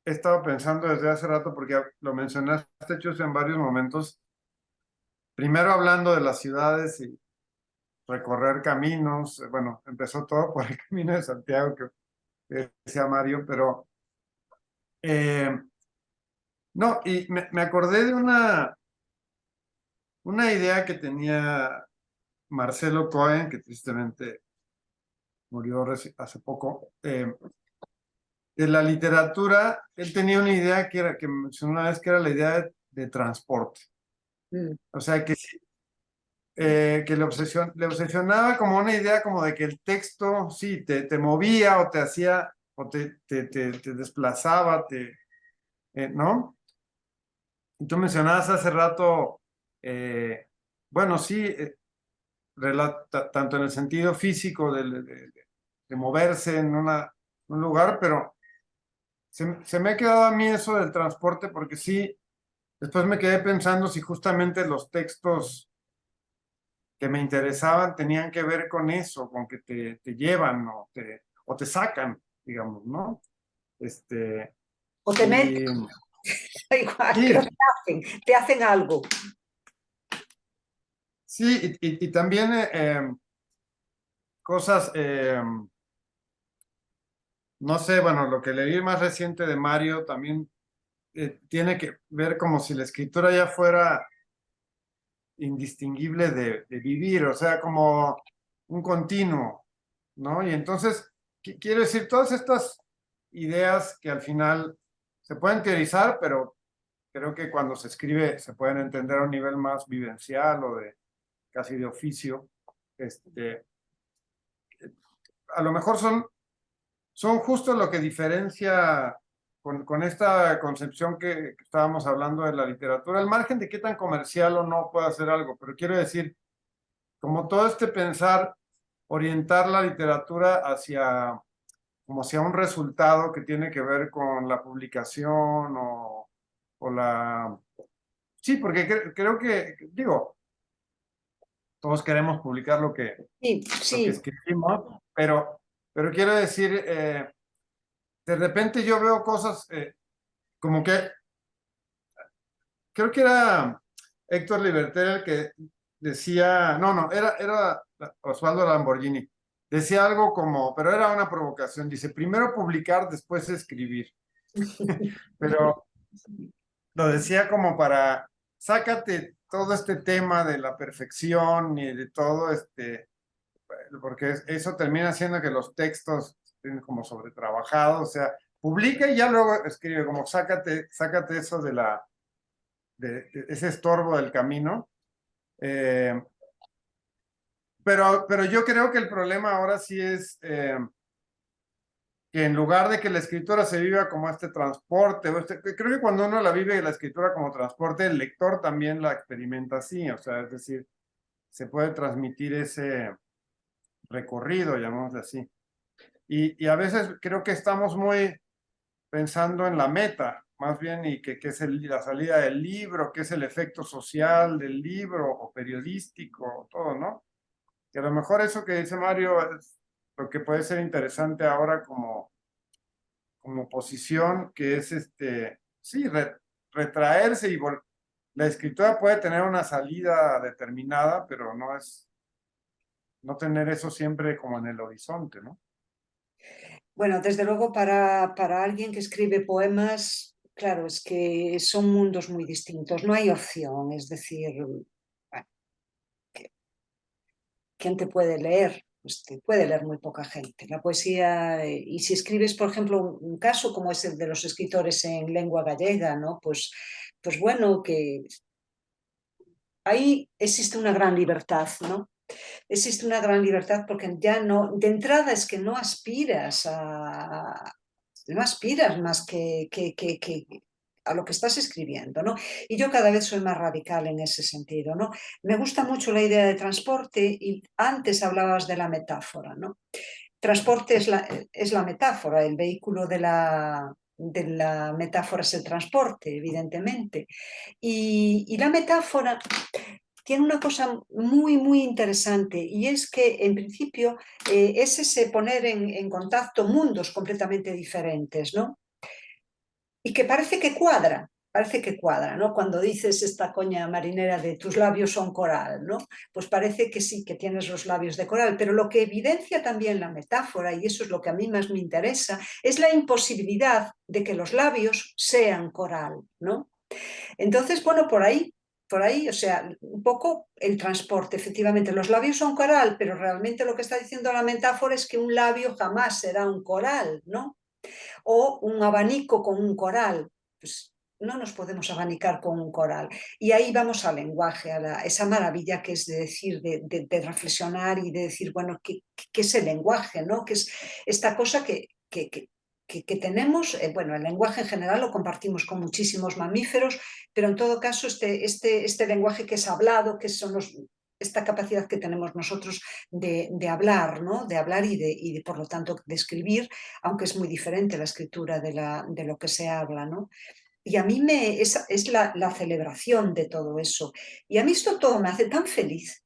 he estado pensando desde hace rato, porque lo mencionaste, Chus, en varios momentos. Primero hablando de las ciudades y recorrer caminos. Bueno, empezó todo por el Camino de Santiago, que decía Mario, pero eh, no, y me acordé de una idea que tenía Marcelo Cohen, que tristemente murió hace poco. De la literatura, él tenía una idea que mencionó una vez, que era la idea de transporte. Mm. O sea, que le obsesionaba como una idea como de que el texto, sí, te movía o te hacía, o te desplazaba, ¿no? Y tú mencionabas hace rato, bueno, sí, tanto en el sentido físico de moverse en un lugar, pero se me ha quedado a mí eso del transporte, porque sí, después me quedé pensando si justamente los textos que me interesaban tenían que ver con eso, con que te llevan o te sacan. digamos, ¿no? O te y- meten, da igual, Sí. pero te hacen algo. Sí, y también cosas, no sé, bueno, lo que leí más reciente de Mario también tiene que ver como si la escritura ya fuera indistinguible de vivir, o sea, como un continuo, ¿no? Y entonces, quiero decir, todas estas ideas que al final se pueden teorizar, pero creo que cuando se escribe se pueden entender a un nivel más vivencial o de casi de oficio, a lo mejor son justo lo que diferencia con esta concepción que estábamos hablando de la literatura, al margen de qué tan comercial o no puede hacer algo, pero quiero decir, como todo este pensar, orientar la literatura como hacia un resultado que tiene que ver con la publicación o la... Sí, porque creo que, digo, todos queremos publicar Sí, lo que sí. escribimos, pero quiero decir, de repente yo veo cosas como que, creo que era Héctor Liberter el que decía, no, era Osvaldo Lamborghini, decía algo como, pero era una provocación, dice, primero publicar, después escribir, pero lo decía como para, sácate todo este tema de la perfección y de todo porque eso termina haciendo que los textos estén como sobretrabajados, o sea, publica y ya luego escribe, como sácate eso de ese estorbo del camino. Eh, pero yo creo que el problema ahora sí es que en lugar de que la escritura se viva como este transporte, creo que cuando uno la vive la escritura como transporte, el lector también la experimenta así, o sea, es decir, se puede transmitir ese recorrido, llamémosle así. Y a veces creo que estamos muy pensando en la meta, más bien, y que es la salida del libro, que es el efecto social del libro o periodístico, todo, ¿no? Y a lo mejor eso que dice Mario es lo que puede ser interesante ahora como posición, que es sí, retraerse y la escritura puede tener una salida determinada, pero no tener eso siempre como en el horizonte, ¿no? Bueno, desde luego para alguien que escribe poemas, claro, es que son mundos muy distintos, no hay opción, es decir, bueno, ¿quién te puede leer? Pues te puede leer muy poca gente. La poesía, y si escribes, por ejemplo, un caso como es el de los escritores en lengua gallega, ¿no? Pues bueno, que ahí existe una gran libertad, ¿no? Existe una gran libertad porque ya no, de entrada es que no aspiras más que a lo que estás escribiendo, ¿no? Y yo cada vez soy más radical en ese sentido, ¿no? Me gusta mucho la idea de transporte y antes hablabas de la metáfora, ¿no? Transporte es la metáfora, el vehículo de la metáfora es el transporte, evidentemente. Y la metáfora tiene una cosa muy, muy interesante y es que en principio es ese poner en contacto mundos completamente diferentes, ¿no? Y que parece que cuadra, ¿no? Cuando dices esta coña marinera de tus labios son coral, ¿no? Pues parece que sí, que tienes los labios de coral, pero lo que evidencia también la metáfora, y eso es lo que a mí más me interesa, es la imposibilidad de que los labios sean coral, ¿no? Entonces, bueno, por ahí, o sea, un poco el transporte, efectivamente, los labios son coral, pero realmente lo que está diciendo la metáfora es que un labio jamás será un coral, ¿no? O un abanico con un coral, pues no nos podemos abanicar con un coral. Y ahí vamos al lenguaje, esa maravilla que es de decir, de reflexionar y de decir, bueno, ¿qué es el lenguaje? ¿No? Que es esta cosa que tenemos, bueno, el lenguaje en general lo compartimos con muchísimos mamíferos, pero en todo caso este lenguaje que es hablado, que son esta capacidad que tenemos nosotros de hablar, ¿no? De hablar y por lo tanto, de escribir, aunque es muy diferente la escritura de lo que se habla, ¿no? Y a mí es la celebración de todo eso. Y a mí esto todo me hace tan feliz,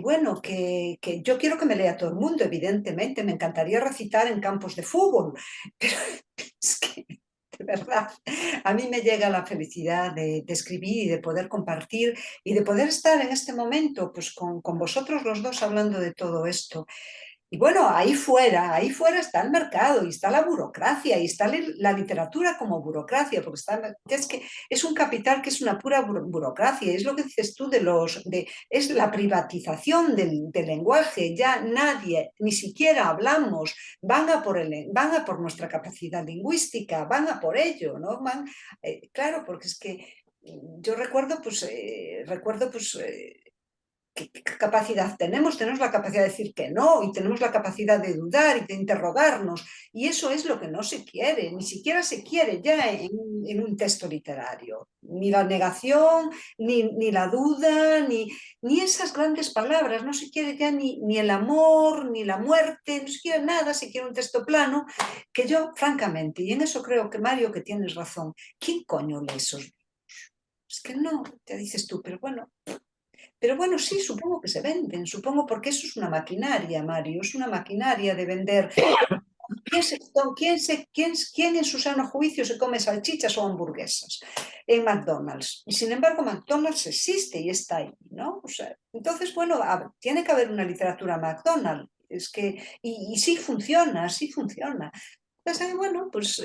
bueno, que yo quiero que me lea todo el mundo, evidentemente, me encantaría recitar en campos de fútbol, pero es que, de verdad, a mí me llega la felicidad de escribir y de poder compartir y de poder estar en este momento pues, con vosotros los dos hablando de todo esto. Y bueno, ahí fuera está el mercado y está la burocracia y está la literatura como burocracia, porque es que es un capital que es una pura burocracia, es lo que dices tú es la privatización del lenguaje, ya nadie, ni siquiera hablamos, van a por nuestra capacidad lingüística, van a por ello, ¿no? Claro, porque es que yo recuerdo, ¿qué capacidad tenemos? Tenemos la capacidad de decir que no y tenemos la capacidad de dudar y de interrogarnos. Y eso es lo que no se quiere, ni siquiera se quiere ya en un texto literario. Ni la negación, ni la duda, ni esas grandes palabras. No se quiere ya ni el amor, ni la muerte, no se quiere nada, se quiere un texto plano. Que yo, francamente, y en eso creo que Mario, que tienes razón, ¿quién coño lee esos libros? Es que no, te dices tú, pero bueno. Pero bueno, sí, supongo que se venden, supongo porque eso es una maquinaria, Mario, es una maquinaria de vender. ¿Quién en su sano juicio se come salchichas o hamburguesas en McDonald's? Y sin embargo, McDonald's existe y está ahí, ¿no? O sea, entonces, bueno, tiene que haber una literatura McDonald's. Es que, y sí funciona, sí funciona. Entonces, bueno, pues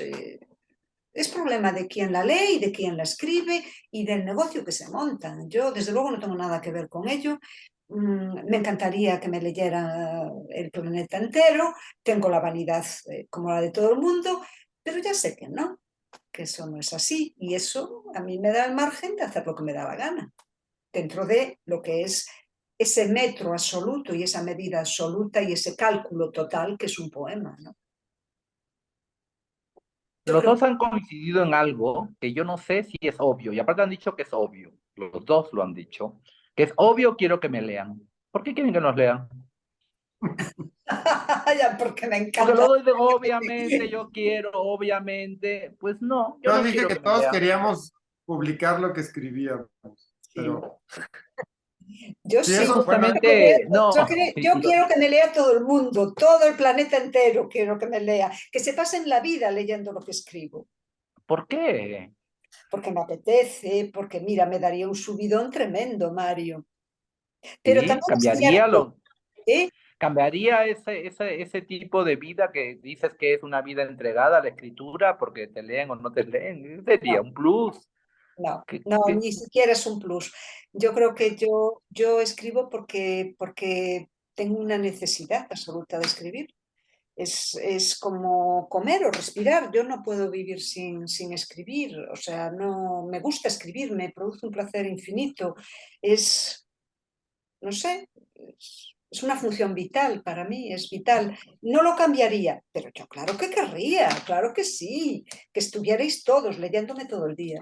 es problema de quién la lee y de quién la escribe y del negocio que se monta. Yo, desde luego, no tengo nada que ver con ello. Me encantaría que me leyera el planeta entero. Tengo la vanidad como la de todo el mundo, pero ya sé que eso no es así. Y eso a mí me da el margen de hacer lo que me da la gana, dentro de lo que es ese metro absoluto y esa medida absoluta y ese cálculo total que es un poema, ¿no? Yo Los creo dos han coincidido en algo que yo no sé si es obvio, y aparte han dicho que es obvio, los dos lo han dicho, que es obvio, quiero que me lean. ¿Por qué quieren que nos lean? ya, porque me Porque encanta. lo doy de obviamente, yo quiero, obviamente, pues no, yo Yo no dije quiero que que me todos lean. queríamos publicar lo que escribíamos, pero Yo sí, sí, eso, bueno, Justamente, no, yo quiero que me lea todo el mundo, todo el planeta entero quiero que me lea, que se pasen la vida leyendo lo que escribo, ¿por qué? porque me apetece, porque mira, me daría un subidón tremendo, Mario. Pero Sí, también es cierto, ¿eh? cambiaría ese tipo de vida que dices que es una vida entregada a la escritura porque te leen o no te leen. Sería No, un plus. no, ¿Qué- no, qué? ni siquiera es un plus. Yo creo que yo escribo porque tengo una necesidad absoluta de escribir. Es como comer o respirar. Yo no puedo vivir sin escribir. O sea, no me gusta escribir, me produce un placer infinito. Es, no sé, es una función vital para mí, es vital. No lo cambiaría, pero yo claro que querría, claro que sí, que estuvierais todos leyéndome todo el día.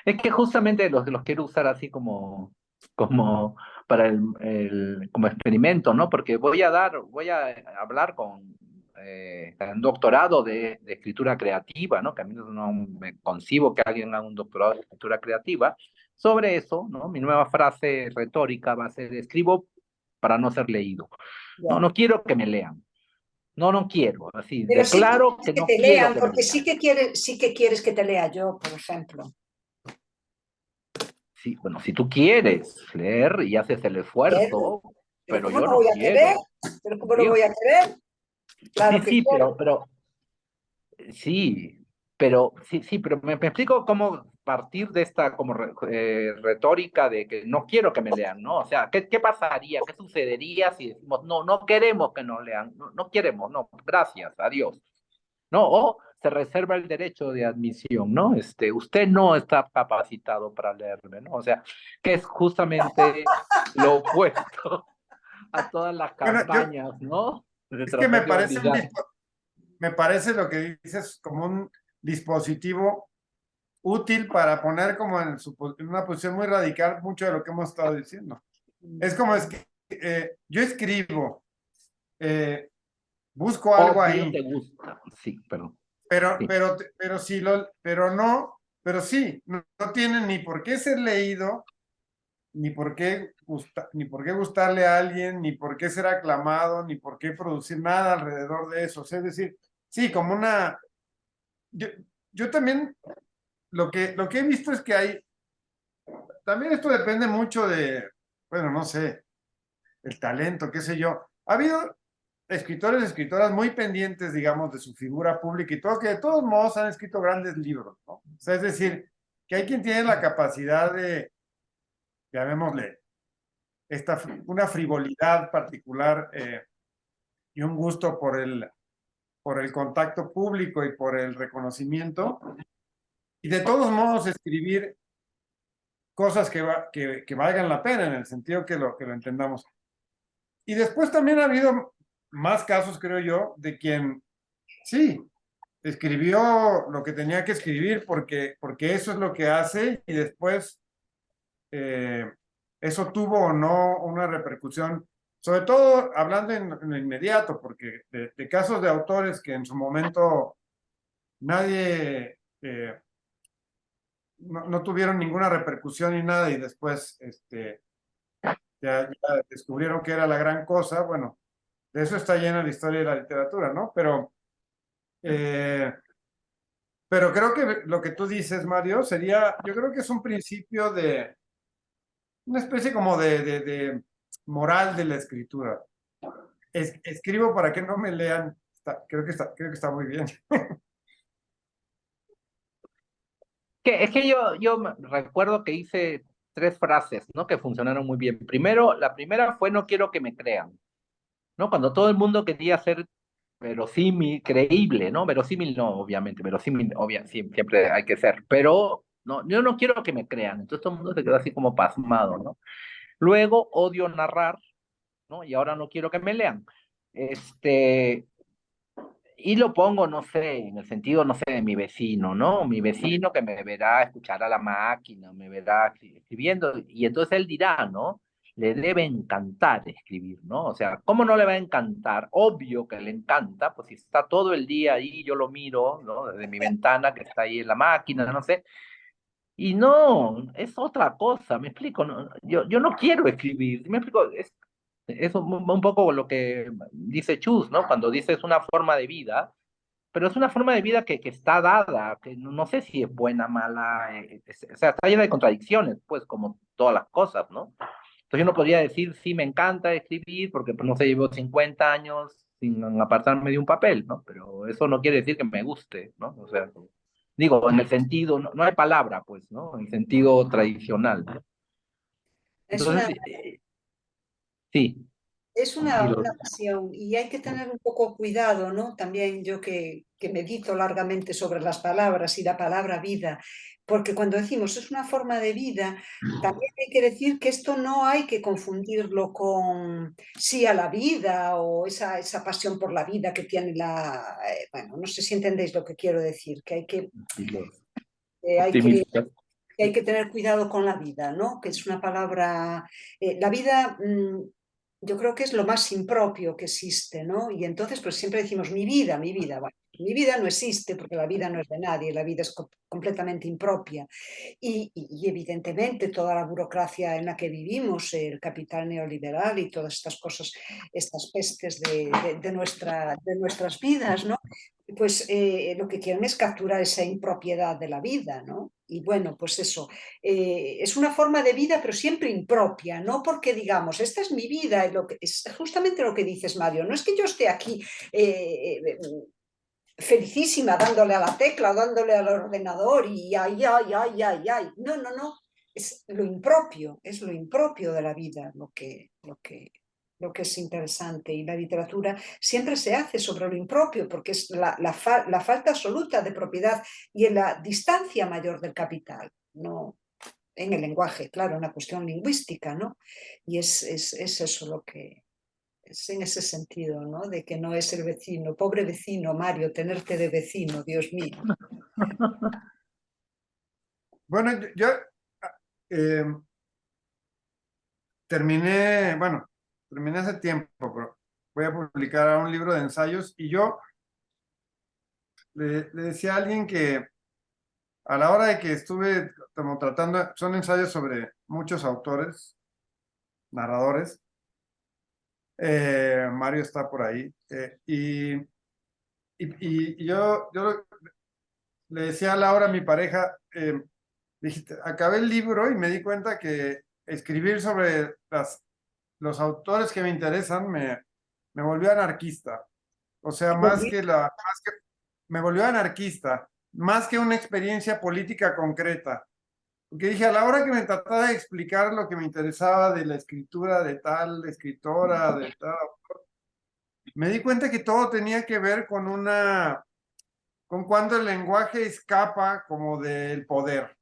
Es que justamente los quiero usar así como para como experimento, ¿no? Porque voy a hablar con un doctorado de escritura creativa, ¿no? Que a mí no me concibo que alguien haga un doctorado de escritura creativa. Sobre eso, ¿no? Mi nueva frase retórica va a ser: escribo para no ser leído. No, Ya. no quiero que me lean. No, no quiero. Así, Pero sí declaro quieres que que no te quiero lean, que me porque lean. sí que quieres que te lea yo, por ejemplo. Sí, bueno, si tú quieres leer y haces el Quiero. esfuerzo, Pero pero ¿cómo yo no no voy a querer? quiero. ¿Pero cómo no Digo, voy a querer? sí, Claro que sí, quiero. pero me explico cómo partir de esta como retórica de que no quiero que me lean, ¿no? O sea, ¿qué pasaría? ¿Qué sucedería si decimos, no, no queremos que nos lean, no, no queremos, no, gracias, adiós, ¿no? O se reserva el derecho de admisión, ¿no? Usted no está capacitado para leerme, ¿no? O sea, que es justamente lo opuesto a todas las bueno, campañas, ¿no? De es que tratar de obligar. me parece lo que dices como un dispositivo útil para poner como en una posición muy radical mucho de lo que hemos estado diciendo. Es como es que yo escribo, eh, busco algo Obvio ahí, te gusta, sí, perdón. pero, Sí. pero, pero pero no, pero sí, no tiene ni por qué ser leído, ni por qué gustarle a alguien, ni por qué ser aclamado, ni por qué producir nada alrededor de eso. O sea, es decir, sí, como una... Yo también lo que he visto es que hay... También esto depende mucho de, bueno, no sé, el talento, qué sé yo. Ha habido escritores y escritoras muy pendientes, digamos, de su figura pública y todo, que de todos modos han escrito grandes libros, ¿no? O sea, es decir, que hay quien tiene la capacidad de, llamémosle, una frivolidad particular y un gusto por el contacto público y por el reconocimiento, y de todos modos escribir cosas que valgan la pena en el sentido que lo entendamos. Y después también ha habido más casos, creo yo, de quien sí escribió lo que tenía que escribir porque eso es lo que hace y después eso tuvo o no una repercusión, sobre todo hablando en lo inmediato, porque de casos de autores que en su momento nadie, no tuvieron ninguna repercusión ni nada y después ya descubrieron que era la gran cosa, bueno, de eso está llena la historia de la literatura, ¿no? Pero creo que lo que tú dices, Mario, yo creo que es un principio de, una especie como de moral de la escritura. Escribo para que no me lean, creo que está muy bien. Es que yo recuerdo que hice 3 frases, ¿no? Que funcionaron muy bien. Primero, la primera fue no quiero que me crean, ¿no? Cuando todo el mundo quería ser verosímil, creíble, ¿no? Verosímil no, obviamente, verosímil, siempre hay que ser, pero no, yo no quiero que me crean. Entonces todo el mundo se quedó así como pasmado, ¿no? Luego odio narrar, ¿no? Y ahora no quiero que me lean. Y lo pongo, no sé, en el sentido, no sé, de mi vecino, ¿no? Mi vecino que me verá escuchar a la máquina, me verá escribiendo, y entonces él dirá, ¿no? Le debe encantar escribir, ¿no? O sea, ¿cómo no le va a encantar? Obvio que le encanta, pues si está todo el día ahí, yo lo miro, ¿no? Desde mi ventana que está ahí en la máquina, no sé. Y no, es otra cosa, me explico, ¿no? Yo no quiero escribir, me explico, es un poco lo que dice Chus, ¿no? Cuando dice es una forma de vida, pero es una forma de vida que está dada, que no sé si es buena, mala, o sea, está llena de contradicciones, pues como todas las cosas, ¿no? Entonces yo no podría decir, sí, me encanta escribir, porque pues, no sé, llevo 50 años sin apartarme de un papel, ¿no? Pero eso no quiere decir que me guste, ¿no? O sea, digo, en el sentido, no hay palabra, pues, ¿no? En el sentido tradicional, ¿no? Es una, Entonces, sí, es y una pasión y hay que tener un poco cuidado, ¿no? También yo que medito largamente sobre las palabras y la palabra vida, porque cuando decimos es una forma de vida, también hay que decir que esto no hay que confundirlo con sí a la vida o esa pasión por la vida que tiene bueno, no sé si entendéis lo que quiero decir, que y los hay que optimistas. que hay que tener cuidado con la vida, ¿no? Que es una palabra, la vida yo creo que es lo más impropio que existe, ¿no? Y entonces pues siempre decimos mi vida, mi vida. Bueno, mi vida no existe porque la vida no es de nadie, la vida es completamente impropia. Y evidentemente toda la burocracia en la que vivimos, el capital neoliberal y todas estas cosas, estas pestes de nuestras vidas, ¿no? Pues lo que quieren es capturar esa impropiedad de la vida, ¿no? Y bueno, pues eso, es una forma de vida, pero siempre impropia, no porque digamos, esta es mi vida, es justamente lo que dices, Mario, no es que yo esté aquí felicísima dándole a la tecla, dándole al ordenador y ay, ay, ay, ay, ay, no, no, no, es lo impropio de la vida lo que es interesante y la literatura siempre se hace sobre lo impropio porque es la falta absoluta de propiedad y en la distancia mayor del capital, no en el lenguaje, claro, una cuestión lingüística, ¿no? Y es eso lo que es en ese sentido, ¿no? De que no es el vecino, pobre vecino, Mario, tenerte de vecino, Dios mío. Bueno, yo eh, terminé hace tiempo, pero voy a publicar ahora un libro de ensayos y yo le decía a alguien que a la hora de que estuve como tratando, son ensayos sobre muchos autores, narradores. Mario está por ahí. Y yo le decía a Laura, mi pareja, dije, acabé el libro y me di cuenta que escribir sobre los autores que me interesan me volvió anarquista. O sea, me volvió anarquista, más que una experiencia política concreta. Porque dije, a la hora que me trataba de explicar lo que me interesaba de la escritura de tal escritora, de tal autor, me di cuenta que todo tenía que ver con cuando el lenguaje escapa como del poder.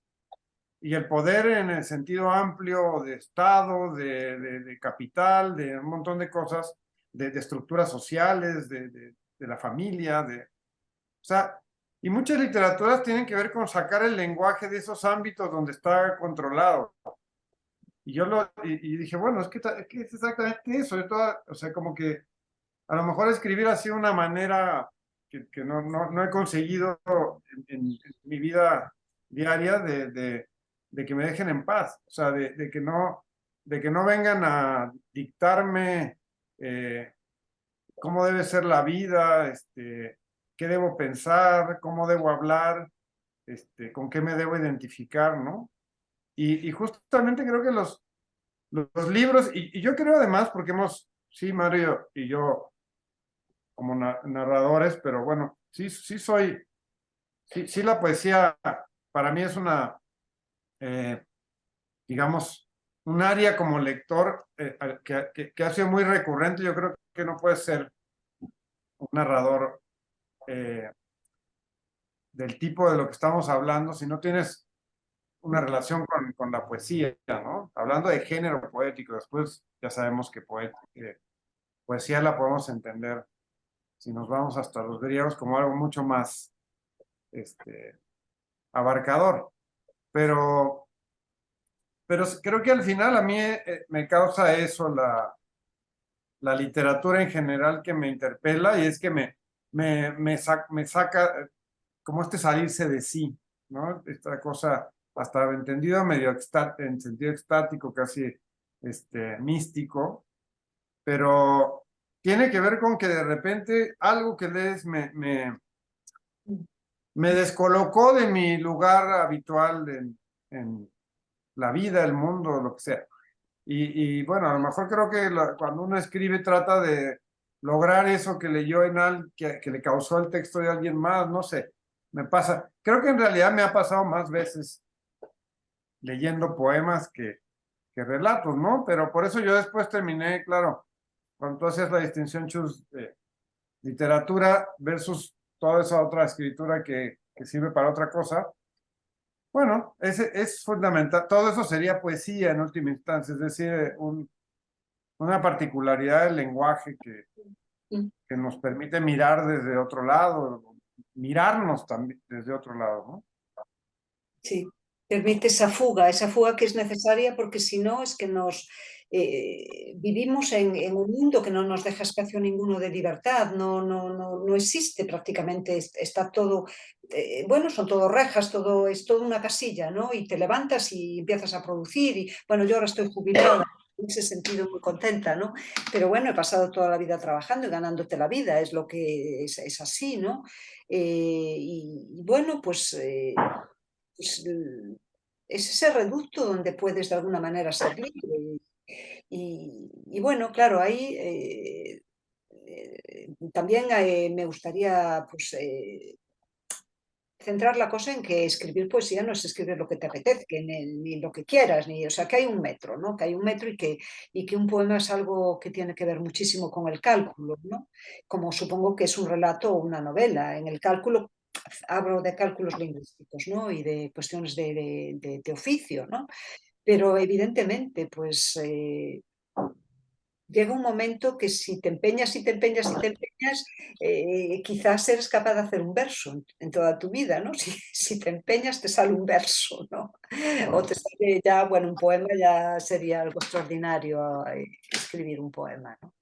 Y el poder en el sentido amplio de Estado, de capital, de un montón de cosas, de estructuras sociales, de la familia, o sea, y muchas literaturas tienen que ver con sacar el lenguaje de esos ámbitos donde está controlado. Y dije, bueno, es que es exactamente eso, o sea, como que a lo mejor escribir así de una manera que no he conseguido en mi vida diaria de que me dejen en paz, o sea, de que no vengan a dictarme cómo debe ser la vida, qué debo pensar, cómo debo hablar, con qué me debo identificar, ¿no? Y justamente creo que los libros, y yo creo además, porque sí, Mario y yo, como narradores, pero bueno, sí la poesía para mí es digamos, un área como lector que ha sido muy recurrente. Yo creo que no puedes ser un narrador del tipo de lo que estamos hablando si no tienes una relación con la poesía, ¿no? Hablando de género poético, después ya sabemos que poesía la podemos entender si nos vamos hasta los griegos como algo mucho más abarcador. Pero creo que al final a mí me causa eso la literatura en general que me interpela, y es que me saca como salirse de sí, ¿no? Esta cosa hasta entendido medio en sentido extático, casi místico, pero tiene que ver con que de repente algo que lees me descolocó de mi lugar habitual en la vida, el mundo, lo que sea. Y bueno, a lo mejor creo que cuando uno escribe trata de lograr eso que leyó que le causó el texto de alguien más, no sé, me pasa. Creo que en realidad me ha pasado más veces leyendo poemas que relatos, ¿no? Pero por eso yo después terminé, claro, cuando tú hacías la distinción, Chus, literatura versus toda esa otra escritura que sirve para otra cosa. Bueno, es fundamental. Todo eso sería poesía en última instancia, es decir, una particularidad del lenguaje que nos permite mirar desde otro lado, mirarnos también desde otro lado, ¿no? Sí, permite esa fuga que es necesaria, porque si no es que vivimos en un mundo que no nos deja espacio ninguno de libertad, no existe prácticamente, está todo, bueno, son todo rejas, es todo una casilla, ¿no? Y te levantas y empiezas a producir, y bueno, yo ahora estoy jubilada, en ese sentido muy contenta, ¿no? Pero bueno, he pasado toda la vida trabajando y ganándote la vida, es lo que es así, ¿no? Y bueno, pues es ese reducto donde puedes de alguna manera ser libre. Y bueno, claro, ahí también me gustaría pues, centrar la cosa en que escribir poesía no es escribir lo que te apetezca, ni lo que quieras, o sea, que hay un metro, ¿no? Que hay un metro y que un poema es algo que tiene que ver muchísimo con el cálculo, ¿no? Como supongo que es un relato o una novela. En el cálculo hablo de cálculos lingüísticos, ¿no? Y de cuestiones de oficio, ¿no? Pero evidentemente, pues llega un momento que si te empeñas y te empeñas y te empeñas, quizás eres capaz de hacer un verso en toda tu vida, ¿no? Si te empeñas te sale un verso, ¿no? O te sale ya, bueno, un poema ya sería algo extraordinario, escribir un poema, ¿no?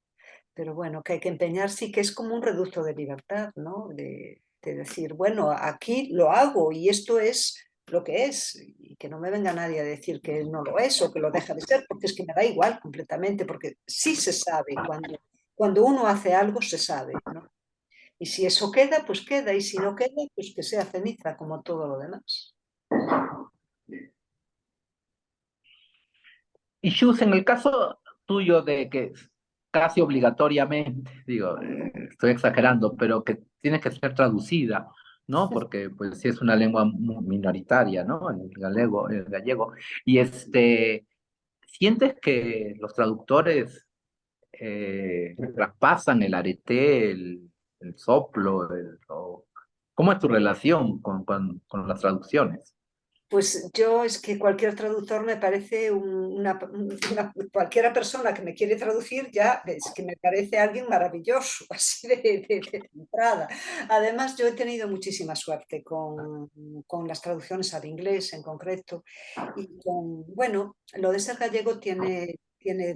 Pero bueno, que hay que empeñar, sí que es como un reducto de libertad, ¿no? De decir, bueno, aquí lo hago y esto es lo que es, y que no me venga nadie a decir que no lo es o que lo deja de ser, porque es que me da igual completamente, porque sí se sabe, cuando uno hace algo se sabe, ¿no? Y si eso queda, pues queda, y si no queda, pues que sea ceniza como todo lo demás. Y Shus, en el caso tuyo de que casi obligatoriamente, digo, estoy exagerando, pero que tiene que ser traducida, ¿no? Porque pues sí es una lengua minoritaria, ¿no? El gallego. Y ¿sientes que los traductores traspasan el arete, el soplo, ¿cómo es tu relación con las traducciones? Pues yo es que cualquier traductor me parece cualquiera persona que me quiere traducir ya es que me parece alguien maravilloso, así de entrada. Además, yo he tenido muchísima suerte con las traducciones al inglés en concreto. Y bueno, lo de ser gallego tiene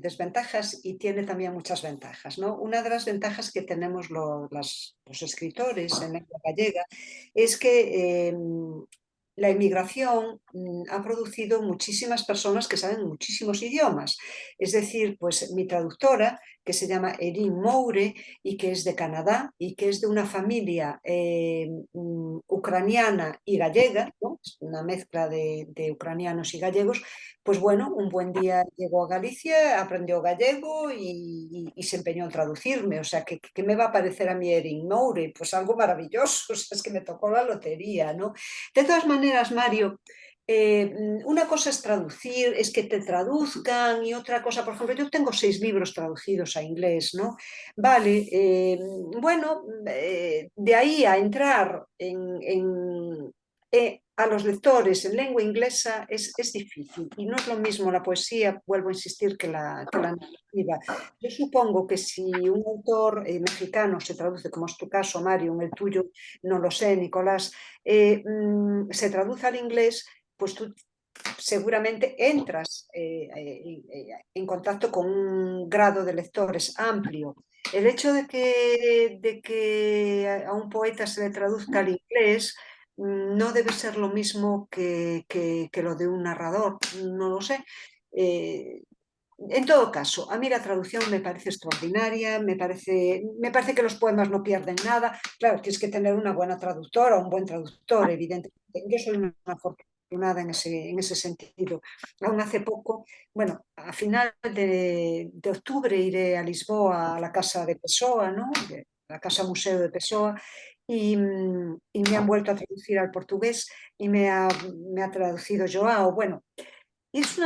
desventajas y tiene también muchas ventajas, ¿no? Una de las ventajas que tenemos los escritores en lengua gallega es que la inmigración ha producido muchísimas personas que saben muchísimos idiomas. Es decir, pues mi traductora, que se llama Erin Moure y que es de Canadá y que es de una familia ucraniana y gallega, ¿no? Es una mezcla de ucranianos y gallegos, pues bueno, un buen día llegó a Galicia, aprendió gallego y se empeñó en traducirme. O sea, ¿qué me va a parecer a mí Erin Moure? Pues algo maravilloso, o sea, es que me tocó la lotería, ¿no? De todas maneras, Mario, una cosa es traducir, es que te traduzcan y otra cosa, por ejemplo, yo tengo 6 libros traducidos a inglés, ¿no? Vale, bueno, de ahí a entrar a los lectores en lengua inglesa es difícil y no es lo mismo la poesía, vuelvo a insistir, que la narrativa. Yo supongo que si un autor mexicano se traduce, como es tu caso, Mario, en el tuyo, no lo sé, Nicolás, se traduce al inglés, pues tú seguramente entras en contacto con un grado de lectores amplio. El hecho de que a un poeta se le traduzca al inglés no debe ser lo mismo que lo de un narrador, no lo sé. En todo caso, a mí la traducción me parece extraordinaria, me parece que los poemas no pierden nada. Claro, tienes que tener una buena traductora, un buen traductor, evidentemente. Yo soy una afortunada en ese sentido. Aún hace poco, bueno, a final de octubre iré a Lisboa, a la Casa de Pessoa, ¿no? La Casa Museo de Pessoa, y me han vuelto a traducir al portugués y me ha traducido Joao. Bueno, y es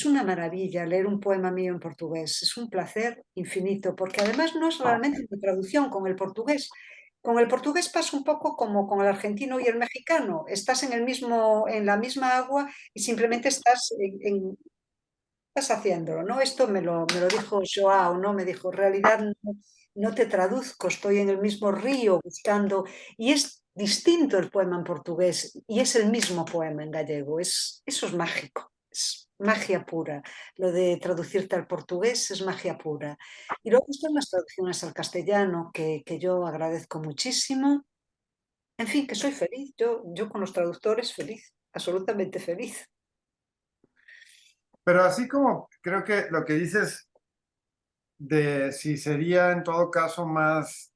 una maravilla leer un poema mío en portugués, es un placer infinito, porque además no es realmente una traducción con el portugués. Con el portugués pasa un poco como con el argentino y el mexicano, estás en la misma agua y simplemente estás haciéndolo, ¿no? Esto me lo dijo Joao, ¿no? Me dijo, en realidad no te traduzco, estoy en el mismo río buscando, y es distinto el poema en portugués y es el mismo poema en gallego, eso es mágico, es magia pura, lo de traducirte al portugués es magia pura. Y luego están las traducciones al castellano que yo agradezco muchísimo, en fin, que soy feliz, yo con los traductores feliz, absolutamente feliz. Pero así como creo que lo que dices de si sería en todo caso más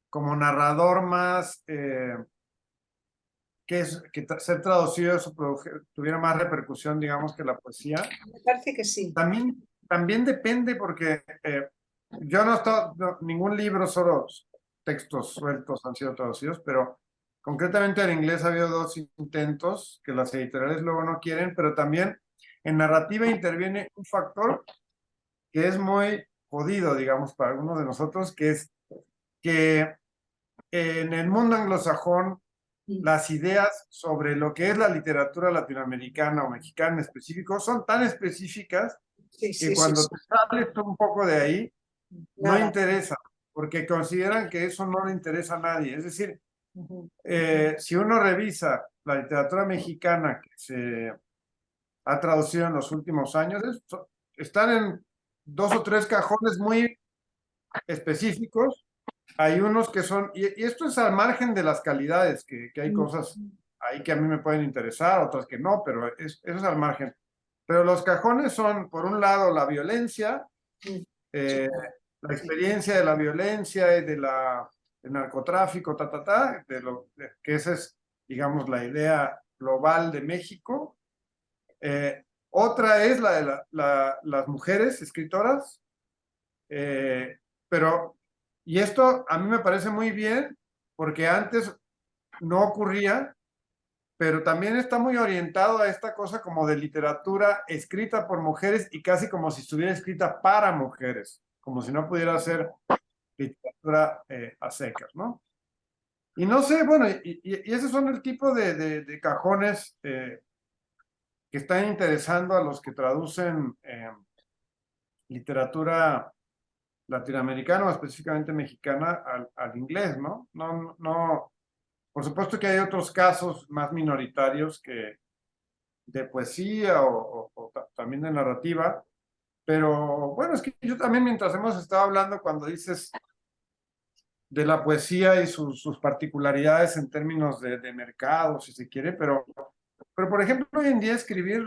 como narrador, más ser traducido eso tuviera más repercusión, digamos, que la poesía. Me parece que sí. También depende porque yo no estoy, ningún libro, solo textos sueltos han sido traducidos, pero concretamente en inglés ha habido 2 intentos que las editoriales luego no quieren, pero también en narrativa interviene un factor que es muy jodido, digamos, para algunos de nosotros, que es que en el mundo anglosajón las ideas sobre lo que es la literatura latinoamericana o mexicana en específico son tan específicas Sí, que sí, sí, cuando sí. te sales tú un poco de ahí, no Nada. interesa, porque consideran que eso no le interesa a nadie. Es decir, Ujú. si uno revisa la literatura mexicana que se ha traducido en los últimos años, están en 2 o 3 cajones muy específicos. Hay unos que son, y esto es al margen de las calidades, que hay cosas ahí que a mí me pueden interesar, otras que no, pero eso es al margen. Pero los cajones son, por un lado, la violencia, la experiencia de la violencia y del narcotráfico, que esa es, digamos, la idea global de México. Otra es la de las mujeres escritoras, y esto a mí me parece muy bien, porque antes no ocurría, pero también está muy orientado a esta cosa como de literatura escrita por mujeres y casi como si estuviera escrita para mujeres, como si no pudiera ser literatura a secas, ¿no? Y no sé, bueno, y esos son el tipo de cajones que están interesando a los que traducen literatura latinoamericana o específicamente mexicana al inglés, ¿no? No, por supuesto que hay otros casos más minoritarios que de poesía o también de narrativa, pero bueno, es que yo también mientras hemos estado hablando, cuando dices de la poesía y sus particularidades en términos de mercado, si se quiere, pero por ejemplo, hoy en día escribir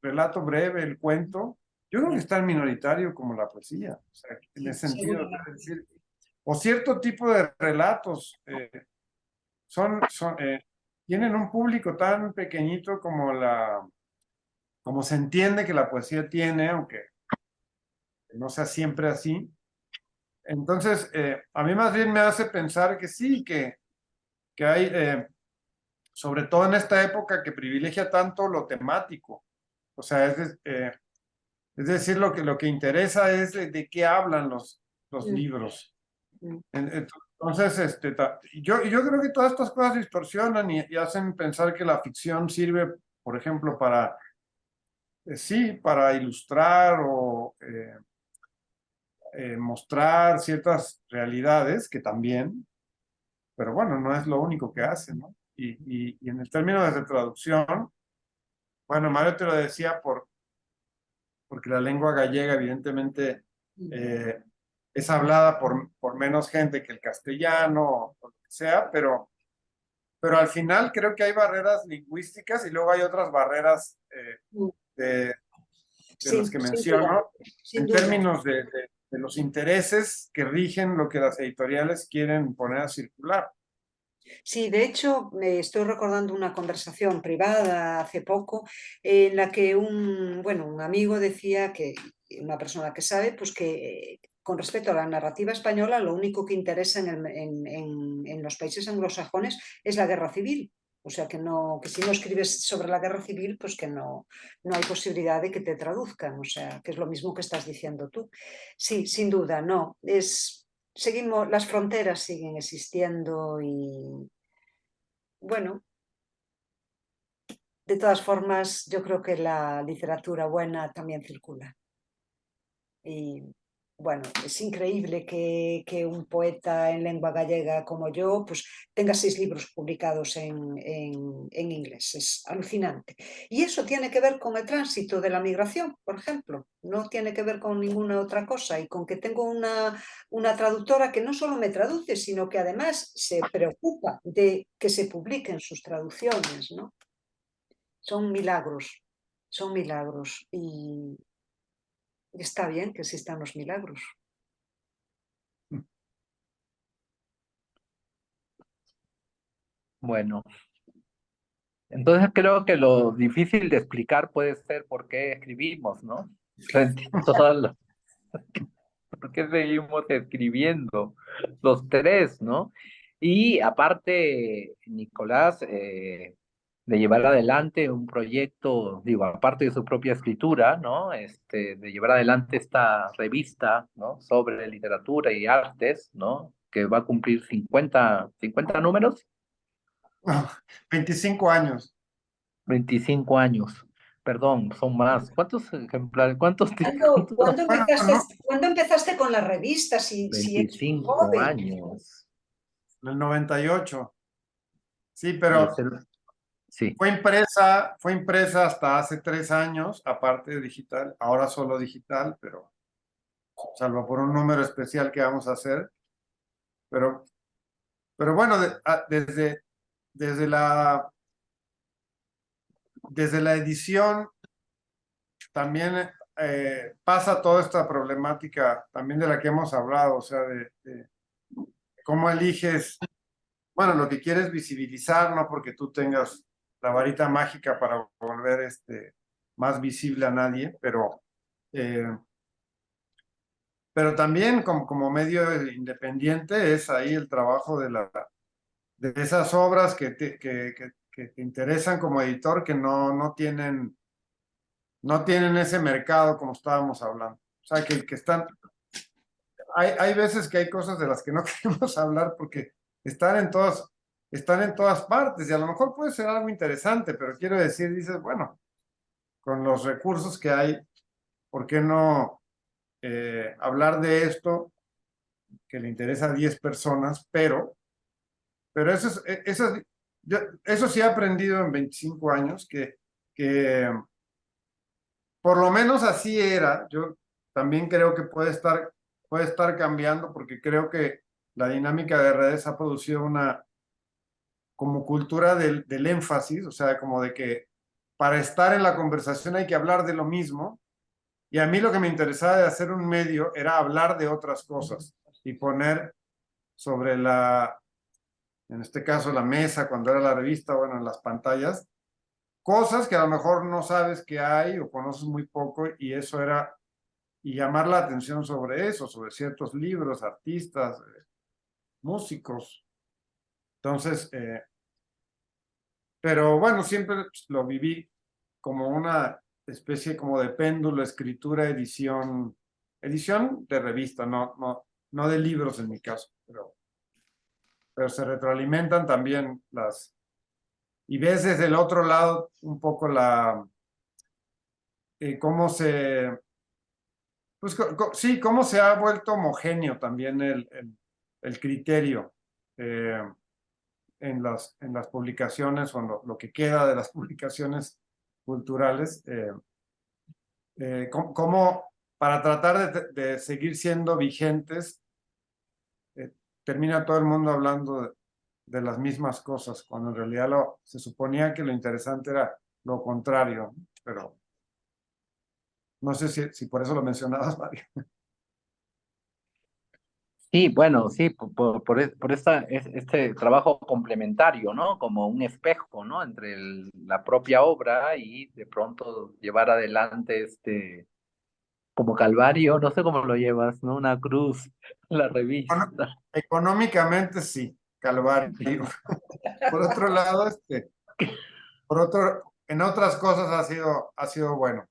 relato breve, el cuento, yo creo que es tan minoritario como la poesía, o sea, en ese sentido, es decir, o cierto tipo de relatos tienen un público tan pequeñito como se entiende que la poesía tiene, aunque no sea siempre así. Entonces, a mí más bien me hace pensar que sí, que hay, sobre todo en esta época que privilegia tanto lo temático. O sea, es decir, lo que interesa es de qué hablan los libros. Entonces, yo creo que todas estas cosas distorsionan y hacen pensar que la ficción sirve, por ejemplo, sí, para ilustrar o mostrar ciertas realidades que también, pero bueno, no es lo único que hace, ¿no? Y en el término de traducción, bueno, Mario te lo decía porque la lengua gallega evidentemente es hablada por menos gente que el castellano o lo que sea, pero al final creo que hay barreras lingüísticas y luego hay otras barreras de los que menciono en términos de los intereses que rigen lo que las editoriales quieren poner a circular. Sí, de hecho, me estoy recordando una conversación privada hace poco en la que un amigo decía que, una persona que sabe, pues que con respecto a la narrativa española, lo único que interesa en los países anglosajones es la guerra civil. O sea, que si no escribes sobre la guerra civil, pues que no hay posibilidad de que te traduzcan. O sea, que es lo mismo que estás diciendo tú. Sí, sin duda, no. Seguimos, las fronteras siguen existiendo y bueno, de todas formas, yo creo que la literatura buena también circula. Y bueno, es increíble que un poeta en lengua gallega como yo pues tenga 6 libros publicados en inglés. Es alucinante. Y eso tiene que ver con el tránsito de la migración, por ejemplo. No tiene que ver con ninguna otra cosa. Y con que tengo una traductora que no solo me traduce, sino que además se preocupa de que se publiquen sus traducciones, ¿no? Son milagros y está bien que existan los milagros. Bueno, entonces creo que lo difícil de explicar puede ser por qué escribimos, ¿no? Todas las- ¿Por qué seguimos escribiendo? Los tres, ¿no? Y aparte, Nicolás, de llevar adelante un proyecto, digo, aparte de su propia escritura, ¿no? De llevar adelante esta revista, ¿no? Sobre literatura y artes, ¿no? Que va a cumplir 50 números, 25 años. 25 años. Perdón, son más. ¿Cuántos ejemplares? ¿Cuándo Bueno, empezaste, no, ¿cuándo empezaste con la revista? Si eres un 25 joven. años. en el 98. Sí, Y pero sí. fue impresa hasta hace 3 años, aparte de digital, ahora solo digital, pero salvo por un número especial que vamos a hacer. Pero bueno, desde la desde la edición también pasa toda esta problemática también de la que hemos hablado, o sea, de cómo eliges, bueno, lo que quieres visibilizar, no porque tú tengas la varita mágica para volver más visible a nadie, pero también como medio independiente es ahí el trabajo de esas obras que te interesan como editor, que no tienen ese mercado como estábamos hablando. O sea, que están... Hay veces que hay cosas de las que no queremos hablar porque están en todas partes y a lo mejor puede ser algo interesante, pero quiero decir, dices, bueno, con los recursos que hay, ¿por qué no hablar de esto que le interesa a 10 personas? Pero eso sí he aprendido en 25 años, que por lo menos así era. Yo también creo que puede estar cambiando, porque creo que la dinámica de redes ha producido una como cultura del énfasis, o sea, como de que para estar en la conversación hay que hablar de lo mismo. Y a mí lo que me interesaba de hacer un medio era hablar de otras cosas y poner sobre en este caso la mesa, cuando era la revista, bueno, en las pantallas, cosas que a lo mejor no sabes que hay o conoces muy poco, y eso era, y llamar la atención sobre eso, sobre ciertos libros, artistas, músicos. Entonces, pero bueno, siempre lo viví como una especie como de péndulo, escritura, edición de revista, no de libros en mi caso, pero se retroalimentan también y ves desde el otro lado un poco cómo sí, cómo se ha vuelto homogéneo también el criterio en las publicaciones, o en lo que queda de las publicaciones culturales, cómo para tratar de seguir siendo vigentes, termina todo el mundo hablando de las mismas cosas, cuando en realidad se suponía que lo interesante era lo contrario, pero no sé si por eso lo mencionabas, Mario. Sí, bueno, sí, por este trabajo complementario, ¿no? Como un espejo, ¿no? Entre la propia obra y de pronto llevar adelante como calvario, no sé cómo lo llevas, ¿no? Una cruz, la revista. Económicamente sí, calvario. Por otro lado, en otras cosas ha sido bueno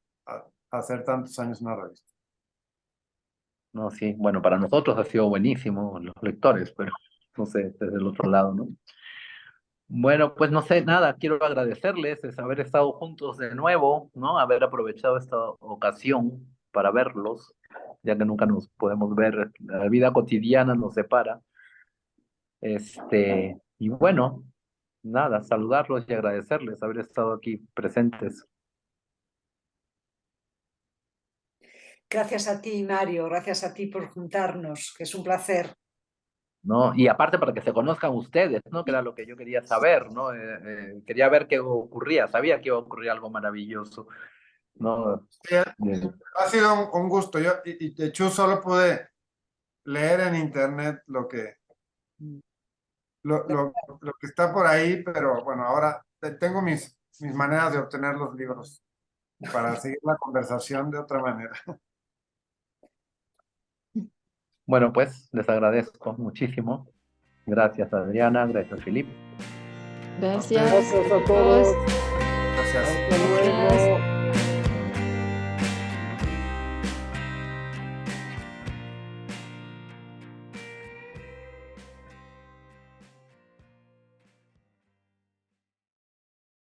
hacer tantos años una revista. No, sí, bueno, para nosotros ha sido buenísimo, los lectores, pero no sé, desde el otro lado, ¿no? Bueno, pues no sé, nada, quiero agradecerles haber estado juntos de nuevo, ¿no? Haber aprovechado esta ocasión para verlos, ya que nunca nos podemos ver, la vida cotidiana nos separa. Y bueno, nada, saludarlos y agradecerles haber estado aquí presentes. Gracias a ti, Mario, gracias a ti por juntarnos, que es un placer. ¿No? Y aparte para que se conozcan ustedes, ¿no? Que era lo que yo quería saber, ¿no? Quería ver qué ocurría, sabía que iba a ocurrir algo maravilloso, ¿no? Sí, ha sido un gusto. Yo, y de hecho, solo pude leer en internet lo que está por ahí, pero bueno, ahora tengo mis maneras de obtener los libros para seguir la conversación de otra manera. Bueno, pues les agradezco muchísimo. Gracias, Adriana, gracias, Felipe. Gracias. Gracias a todos. Gracias. Hasta luego.